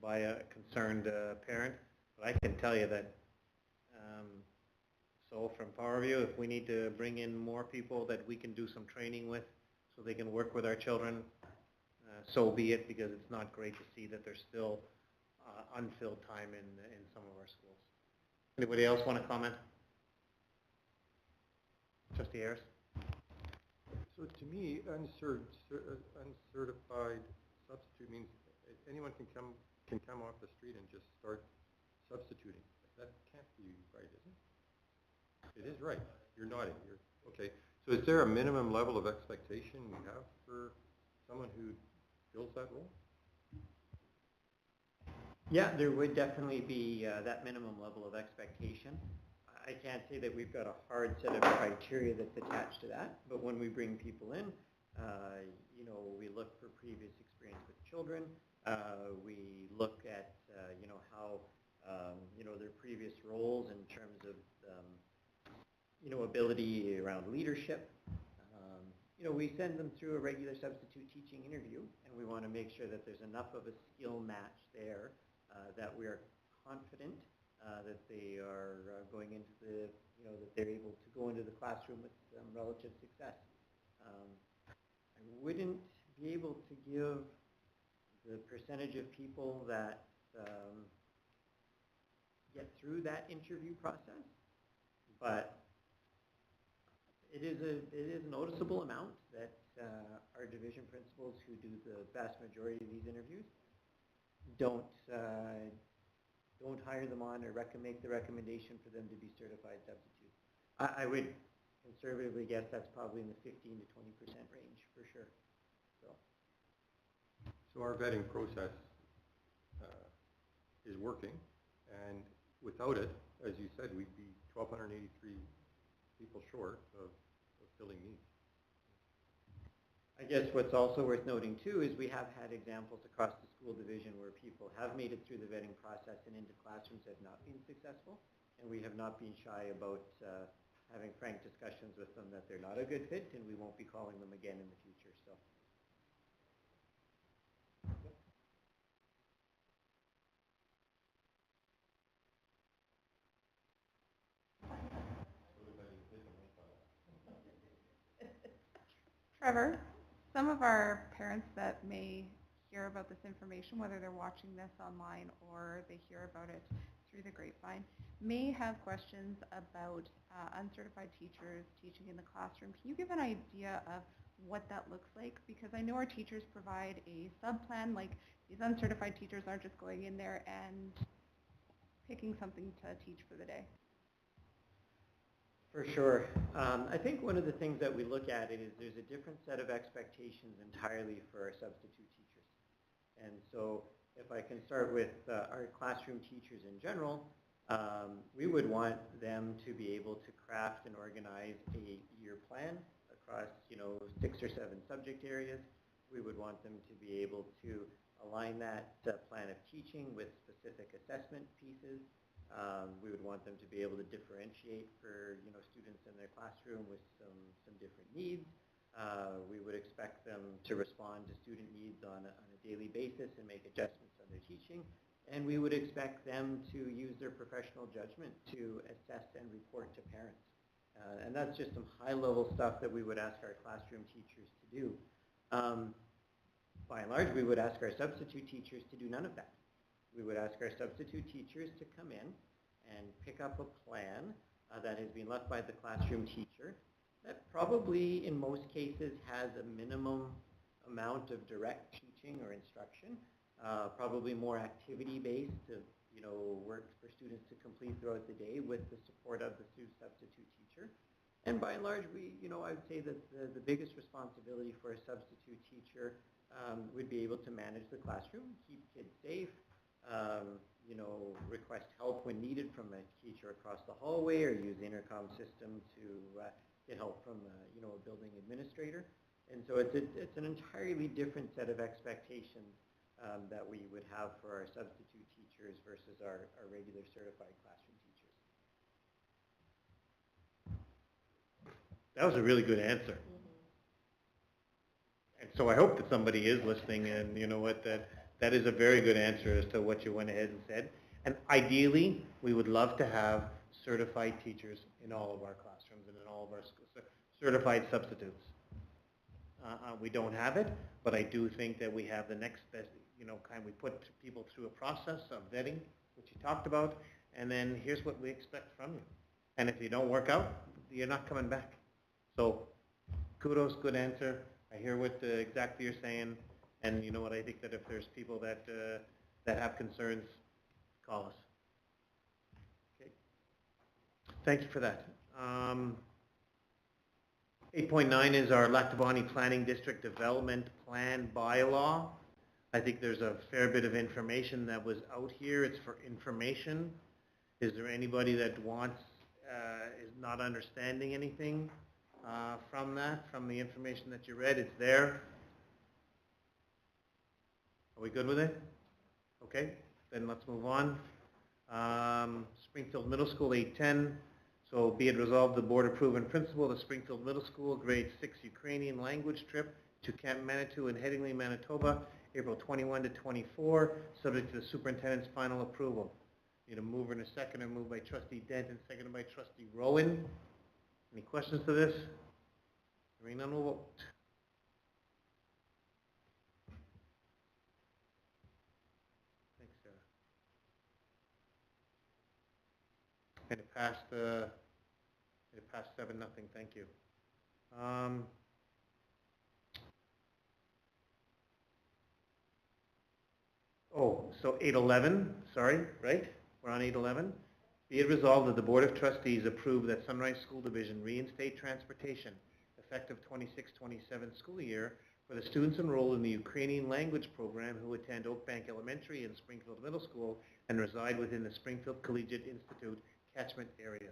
by a concerned parent, but I can tell you that, so from Powerview, if we need to bring in more people that we can do some training with so they can work with our children, so be it, because it's not great to see that there's still unfilled time in some of our schools. Anybody else want to comment? Trustee Harris? So to me, uncertified substitute means anyone can come off the street and just start substituting. That can't be right, is it? It is right. You're nodding. You're okay. So is there a minimum level of expectation we have for someone who fills that role? Yeah, there would definitely be that minimum level of expectation. I can't say that we've got a hard set of criteria that's attached to that, but when we bring people in, you know, we look for previous experience with children. We look at, how, their previous roles in terms of, ability around leadership. We send them through a regular substitute teaching interview, and we want to make sure that there's enough of a skill match there that we are confident that they are going into the, that they're able to go into the classroom with relative success. I wouldn't be able to give the percentage of people that get through that interview process, but it is a noticeable amount that our division principals who do the vast majority of these interviews don't hire them on or make the recommendation for them to be certified substitutes. I would conservatively guess that's probably in the 15 to 20% range for sure. So our vetting process is working, and without it, as you said, we'd be 1,283 people short of filling needs. I guess what's also worth noting too is we have had examples across the school division where people have made it through the vetting process and into classrooms have not been successful, and we have not been shy about having frank discussions with them that they're not a good fit, and we won't be calling them again in the future. So. Trevor, some of our parents that may hear about this information, whether they're watching this online or they hear about it through the grapevine, may have questions about uncertified teachers teaching in the classroom. Can you give an idea of what that looks like? Because I know our teachers provide a sub-plan, like these uncertified teachers aren't just going in there and picking something to teach for the day. For sure. I think one of the things that we look at is there's a different set of expectations entirely for our substitute teachers. And so if I can start with our classroom teachers in general, we would want them to be able to craft and organize a year plan across 6 or 7 subject areas. We would want them to be able to align that plan of teaching with specific assessment pieces. We would want them to be able to differentiate for students in their classroom with some different needs. We would expect them to respond to student needs on a daily basis and make adjustments on their teaching. And we would expect them to use their professional judgment to assess and report to parents. And that's just some high-level stuff that we would ask our classroom teachers to do. By and large, we would ask our substitute teachers to do none of that. We would ask our substitute teachers to come in and pick up a plan that has been left by the classroom teacher that probably in most cases has a minimum amount of direct teaching or instruction, probably more activity-based to work for students to complete throughout the day with the support of the substitute teacher. And by and large, I would say that the biggest responsibility for a substitute teacher would be able to manage the classroom, keep kids safe, request help when needed from a teacher across the hallway, or use the intercom system to get help from a building administrator. And so it's an entirely different set of expectations that we would have for our substitute teachers versus our regular certified classroom teachers. That was a really good answer. And so I hope that somebody is listening, and you know what, that is a very good answer as to what you went ahead and said. And ideally, we would love to have certified teachers in all of our classrooms and in all of our schools, certified substitutes. We don't have it, but I do think that we have the next best, we put people through a process of vetting, which you talked about, and then here's what we expect from you. And if you don't work out, you're not coming back. So kudos, good answer. I hear what exactly you're saying. And you know what, I think that if there's people that have concerns, call us. Okay. Thank you for that. 8.9 is our Lac Du Bonnet Planning District Development Plan bylaw. I think there's a fair bit of information that was out here. It's for information. Is there anybody that is not understanding anything from the information that you read? It's there. Are we good with it? Okay, then let's move on. Springfield Middle School, 810. So be it resolved, the board approve in principle the Springfield Middle School grade 6 Ukrainian language trip to Camp Manitou in Headingley, Manitoba, April 21 to 24, subject to the superintendent's final approval. Need a mover and a seconder, moved by trustee Dent and seconded by trustee Rowan. Any questions to this? Hearing none, we'll vote. Thanks, Sarah. And it passed 7-0, thank you. So 811, sorry, right? We're on 811. Be it resolved that the Board of Trustees approve that Sunrise School Division reinstate transportation effective 26-27 school year for the students enrolled in the Ukrainian language program who attend Oakbank Elementary and Springfield Middle School and reside within the Springfield Collegiate Institute catchment area.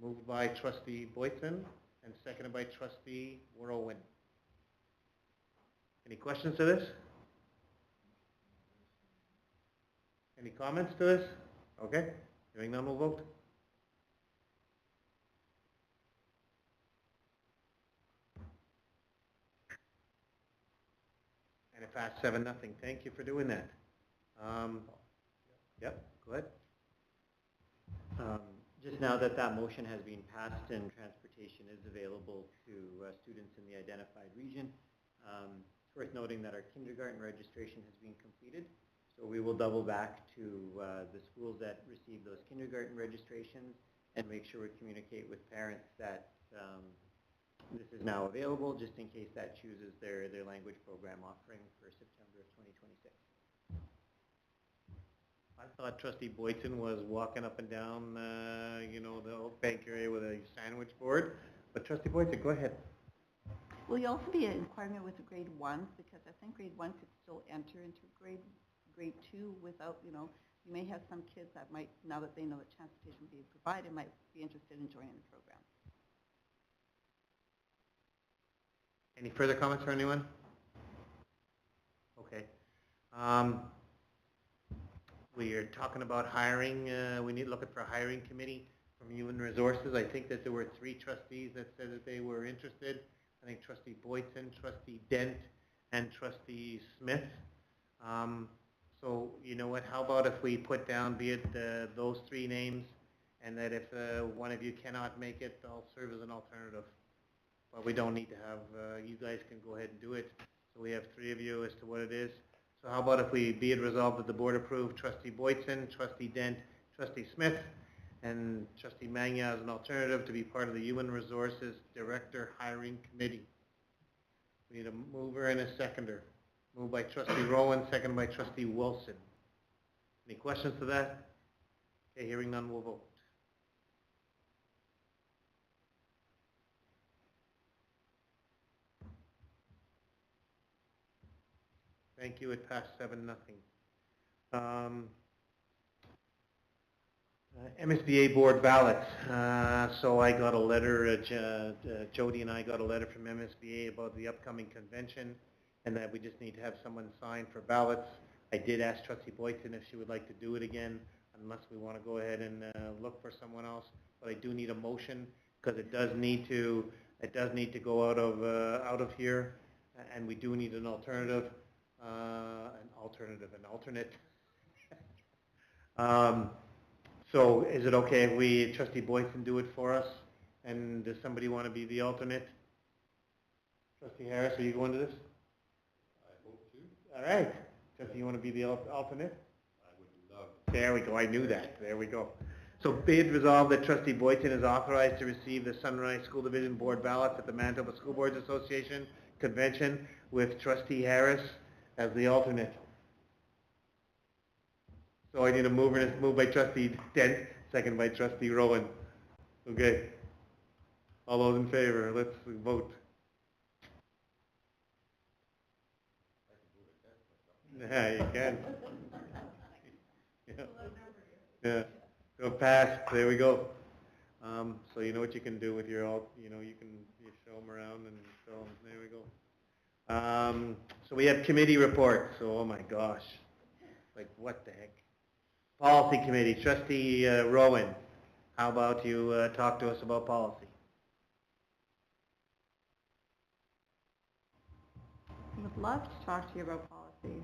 Moved by trustee Boyton and seconded by trustee Whirlwind. Any questions to this? Any comments to this? Okay, hearing none, we'll vote. And it passed 7-0. Thank you for doing that. Yep, go ahead. Just now that that motion has been passed and transportation is available to students in the identified region, it's worth noting that our kindergarten registration has been completed. So we will double back to the schools that receive those kindergarten registrations and make sure we communicate with parents that this is now available, just in case that chooses their language program offering for September of 2026. I thought trustee Boyton was walking up and down, the old bank area with a sandwich board. But trustee Boyton, go ahead. Will you also be inquiring with the grade 1s? Because I think grade 1 could still enter into grade 2 without, you may have some kids that might, now that they know that transportation will be provided, might be interested in joining the program. Any further comments from anyone? Okay. We are talking about hiring. Looking for a hiring committee from Human Resources. I think that there were 3 trustees that said that they were interested. I think trustee Boyton, trustee Dent, and trustee Smith. So you know what, how about if we put down, be it those 3 names, and that if one of you cannot make it, I'll serve as an alternative. But we don't need to have, you guys can go ahead and do it. So we have 3 of you as to what it is. So how about if we be it resolved that the board approve trustee Boyton, trustee Dent, trustee Smith, and trustee Magna as an alternative to be part of the Human Resources Director Hiring Committee. We need a mover and a seconder. Moved by trustee Rowan, seconded by trustee Wilson. Any questions to that? Okay, hearing none, we'll vote. Thank you. It passed 7-0. MSBA board ballots. So I got a letter, Jody and I got a letter from MSBA about the upcoming convention and that we just need to have someone sign for ballots. I did ask trustee Boyton if she would like to do it again, unless we want to go ahead and look for someone else. But I do need a motion because it does need to go out of here, and we do need an alternative. An alternate. So is it okay if we, trustee Boyton, do it for us? And does somebody want to be the alternate? Trustee Harris, are you going to this? I hope to. All right. Trustee, you want to be the alternate? I would love. There we go. I knew that. There we go. So be it resolved that trustee Boyton is authorized to receive the Sunrise School Division board ballots at the Manitoba School Boards Association convention with trustee Harris as the alternate. So I need a mover, and it's moved by trustee Dent, second by trustee Rowan. Okay. All those in favor, let's vote. Yeah, you can. Yeah. Go pass. There we go. So you know what you can do with your, you show them around and show them. There we go. So we have committee reports, so oh my gosh, like what the heck? Policy committee, trustee Rowan, how about you talk to us about policy? I would love to talk to you about policy.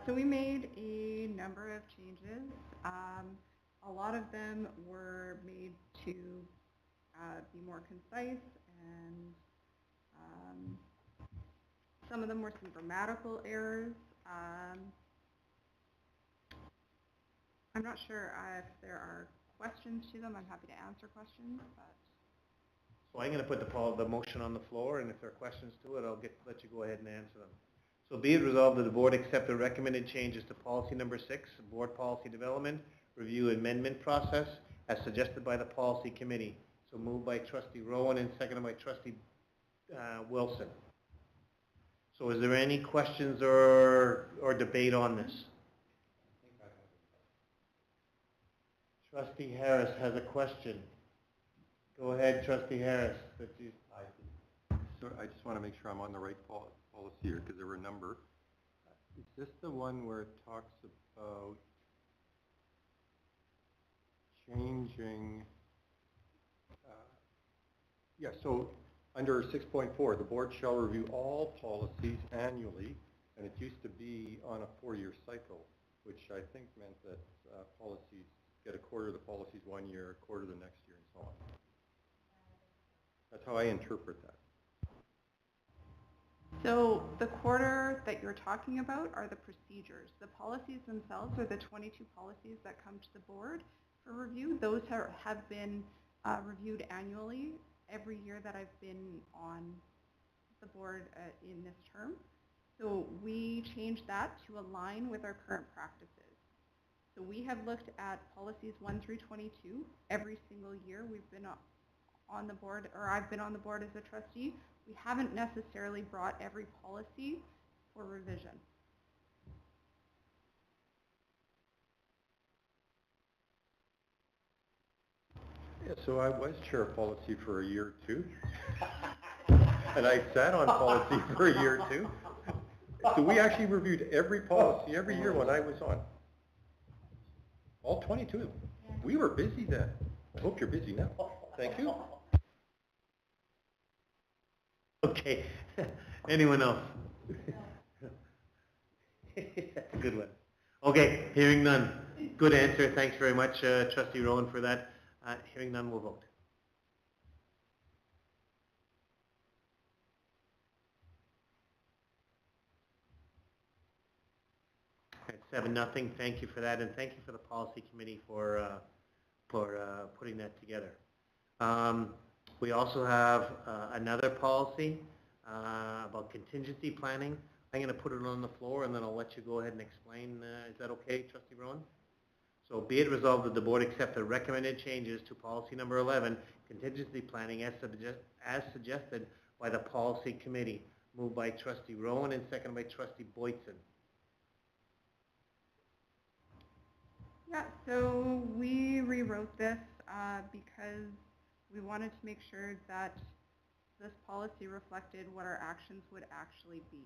So we made a number of changes. A lot of them were made to be more concise, and some of them were some grammatical errors. I'm not sure if there are questions to them. I'm happy to answer questions, but So I'm going to put the motion on the floor, and if there are questions to it, I'll let you go ahead and answer them. So be it resolved that the board accept the recommended changes to policy number 6, board policy development, review amendment process, as suggested by the policy committee. So moved by trustee Rowan and seconded by trustee Wilson. So is there any questions or debate on this? Trustee Harris has a question. Go ahead, trustee Harris. So I just want to make sure I'm on the right policy here, because there were a number. Is this the one where it talks about changing, yeah, so under 6.4, the board shall review all policies annually, and it used to be on a 4-year cycle, which I think meant that policies get a quarter of the policies 1 year, a quarter the next year, and so on. That's how I interpret that. so the quarter that you're talking about are the procedures. The policies themselves are the 22 policies that come to the board for review. Those have been reviewed annually every year that I've been on the board in this term. So we changed that to align with our current practices. So we have looked at policies 1 through 22 every single year we've been on the board, or I've been on the board as a trustee. We haven't necessarily brought every policy for revision. Yeah, so I was chair of policy for a year or two. And I sat on policy for a year or two. So we actually reviewed every policy every year when I was on. All 22. We were busy then. I hope you're busy now. Thank you. Okay. Anyone else? That's a good one. Okay, hearing none. Good answer. Thanks very much, trustee Rowan, for that. Hearing none, we'll vote. At 7-0. Thank you for that, and thank you for the policy committee for putting that together. We also have another policy about contingency planning. I'm going to put it on the floor, and then I'll let you go ahead and explain. Is that okay, trustee Rowan? So be it resolved that the board accept the recommended changes to policy number 11, contingency planning, as suggested by the policy committee. Moved by trustee Rowan and seconded by trustee Boytson. Yeah, so we rewrote this because we wanted to make sure that this policy reflected what our actions would actually be.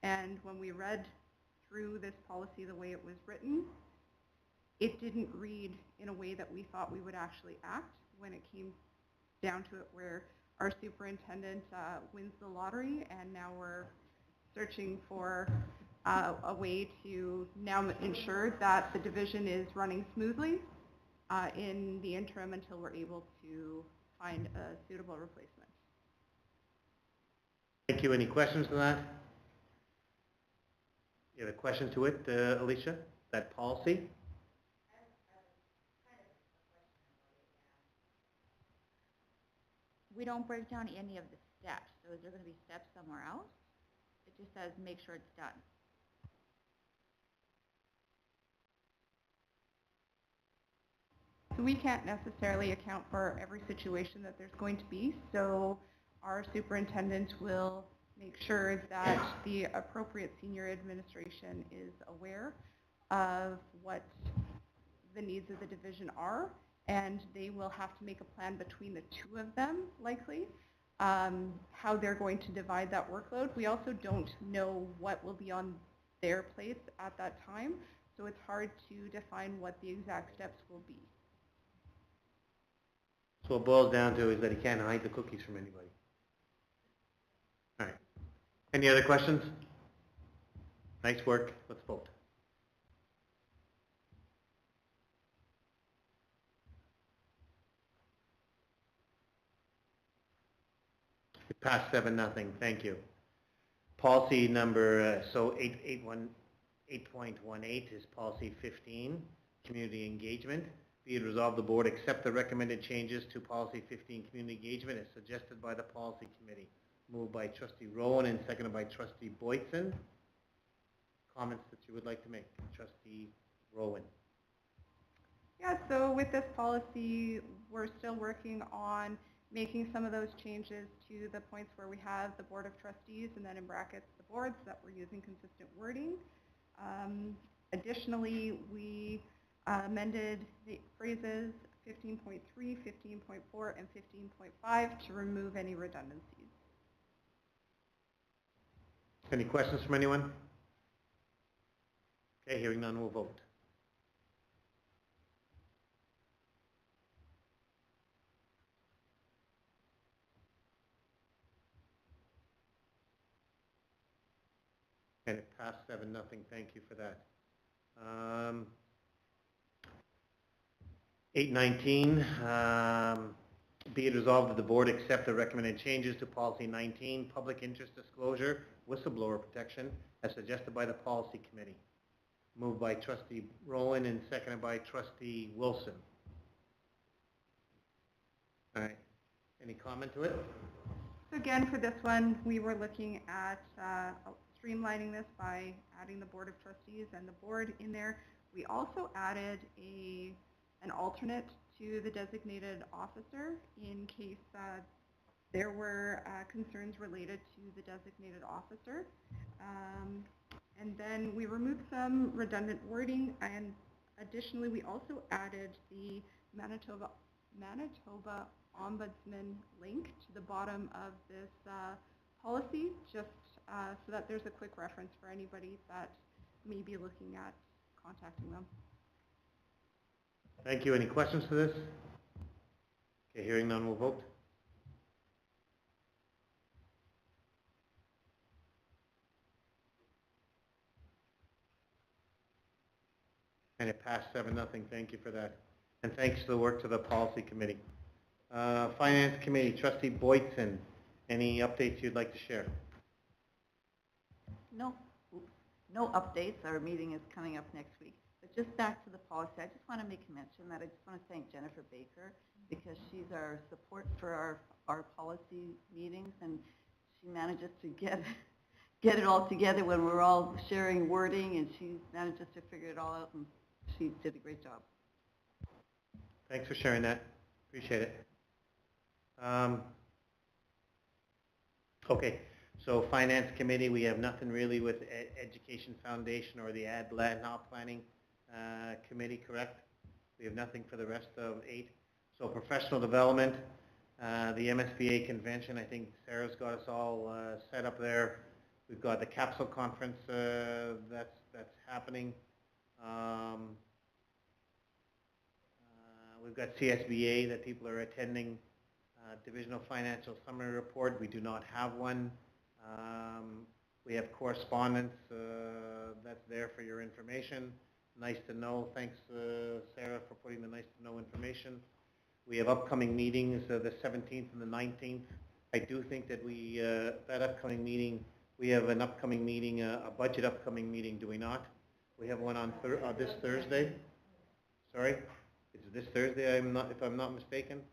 And when we read through this policy the way it was written, it didn't read in a way that we thought we would actually act when it came down to it, where our superintendent wins the lottery, and now we're searching for a way to now ensure that the division is running smoothly in the interim until we're able to find a suitable replacement. Thank you. Any questions to that? You have a question to it, Alicia? That policy? We don't break down any of the steps, so is there going to be steps somewhere else? It just says make sure it's done. So we can't necessarily account for every situation that there's going to be, so our superintendent will make sure that the appropriate senior administration is aware of what the needs of the division are, and they will have to make a plan between the two of them, likely, how they're going to divide that workload. We also don't know what will be on their plates at that time, so it's hard to define what the exact steps will be. So what it boils down to is that he can't hide the cookies from anybody. All right. Any other questions? Nice work. Let's vote. It passed 7-0. Thank you. Policy number, 8.18 is policy 15, community engagement. Be it resolved, the board accept the recommended changes to policy 15, community engagement, as suggested by the policy committee. Moved by trustee Rowan and seconded by trustee Boytson. Comments that you would like to make, trustee Rowan? Yeah, so with this policy, we're still working on making some of those changes to the points where we have the Board of Trustees and then in brackets the board, so that we're using consistent wording. Additionally, we amended the phrases 15.3, 15.4, and 15.5 to remove any redundancies. Any questions from anyone? Okay, hearing none, we'll vote. And it passed 7-0. Thank you for that. 8.19, be it resolved that the board accept the recommended changes to policy 19, public interest disclosure, whistleblower protection, as suggested by the policy committee. Moved by trustee Rowan and seconded by trustee Wilson. All right. Any comment to it? So again, for this one, we were looking at streamlining this by adding the Board of Trustees and the board in there. We also added an alternate to the designated officer in case there were concerns related to the designated officer. And then we removed some redundant wording, and additionally we also added the Manitoba Ombudsman link to the bottom of this policy, just so that there's a quick reference for anybody that may be looking at contacting them. Thank you. Any questions to this? Okay, hearing none, we'll vote. And it passed 7-0. Thank you for that. And thanks to the work to the policy committee. Finance committee, trustee Boytson, any updates you'd like to share? No, no updates. Our meeting is coming up next week. But just back to the policy, I just want to make a mention that I just want to thank Jennifer Baker, because she's our support for our policy meetings, and she manages to get it all together when we're all sharing wording, and she manages to figure it all out, and she did a great job. Thanks for sharing that. Appreciate it. Okay, so Finance Committee, we have nothing really with Education Foundation or the Ad Law Planning Committee, correct? We have nothing for the rest of 8. So Professional Development, the MSBA Convention, I think Sarah's got us all set up there. We've got the Capsule Conference that's happening. We've got CSBA that people are attending. Divisional Financial Summary Report, we do not have one. We have correspondence that's there for your information. Nice to know. Thanks, Sarah, for putting the nice to know information. We have upcoming meetings, the 17th and the 19th. I do think that we, that upcoming meeting, we have an upcoming meeting, a budget upcoming meeting, do we not? We have one on this Thursday. Sorry, it's this Thursday, if I'm not mistaken.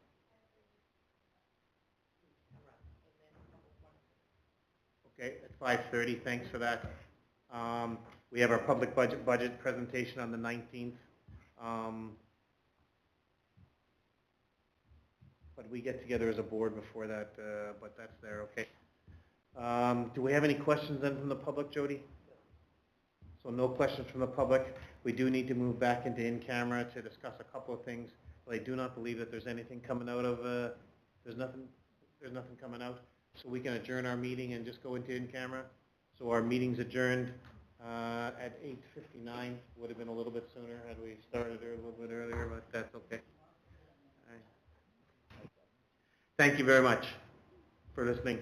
Okay, at 5:30, thanks for that. We have our public budget presentation on the 19th. But we get together as a board before that, but that's there, okay. Do we have any questions then from the public, Jody? So no questions from the public. We do need to move back into in-camera to discuss a couple of things, but I do not believe that there's anything coming out of, there's There's nothing coming out. So we can adjourn our meeting and just go into in-camera. So our meeting's adjourned at 8:59. Would have been a little bit sooner had we started a little bit earlier, but that's okay. All right. Thank you very much for listening.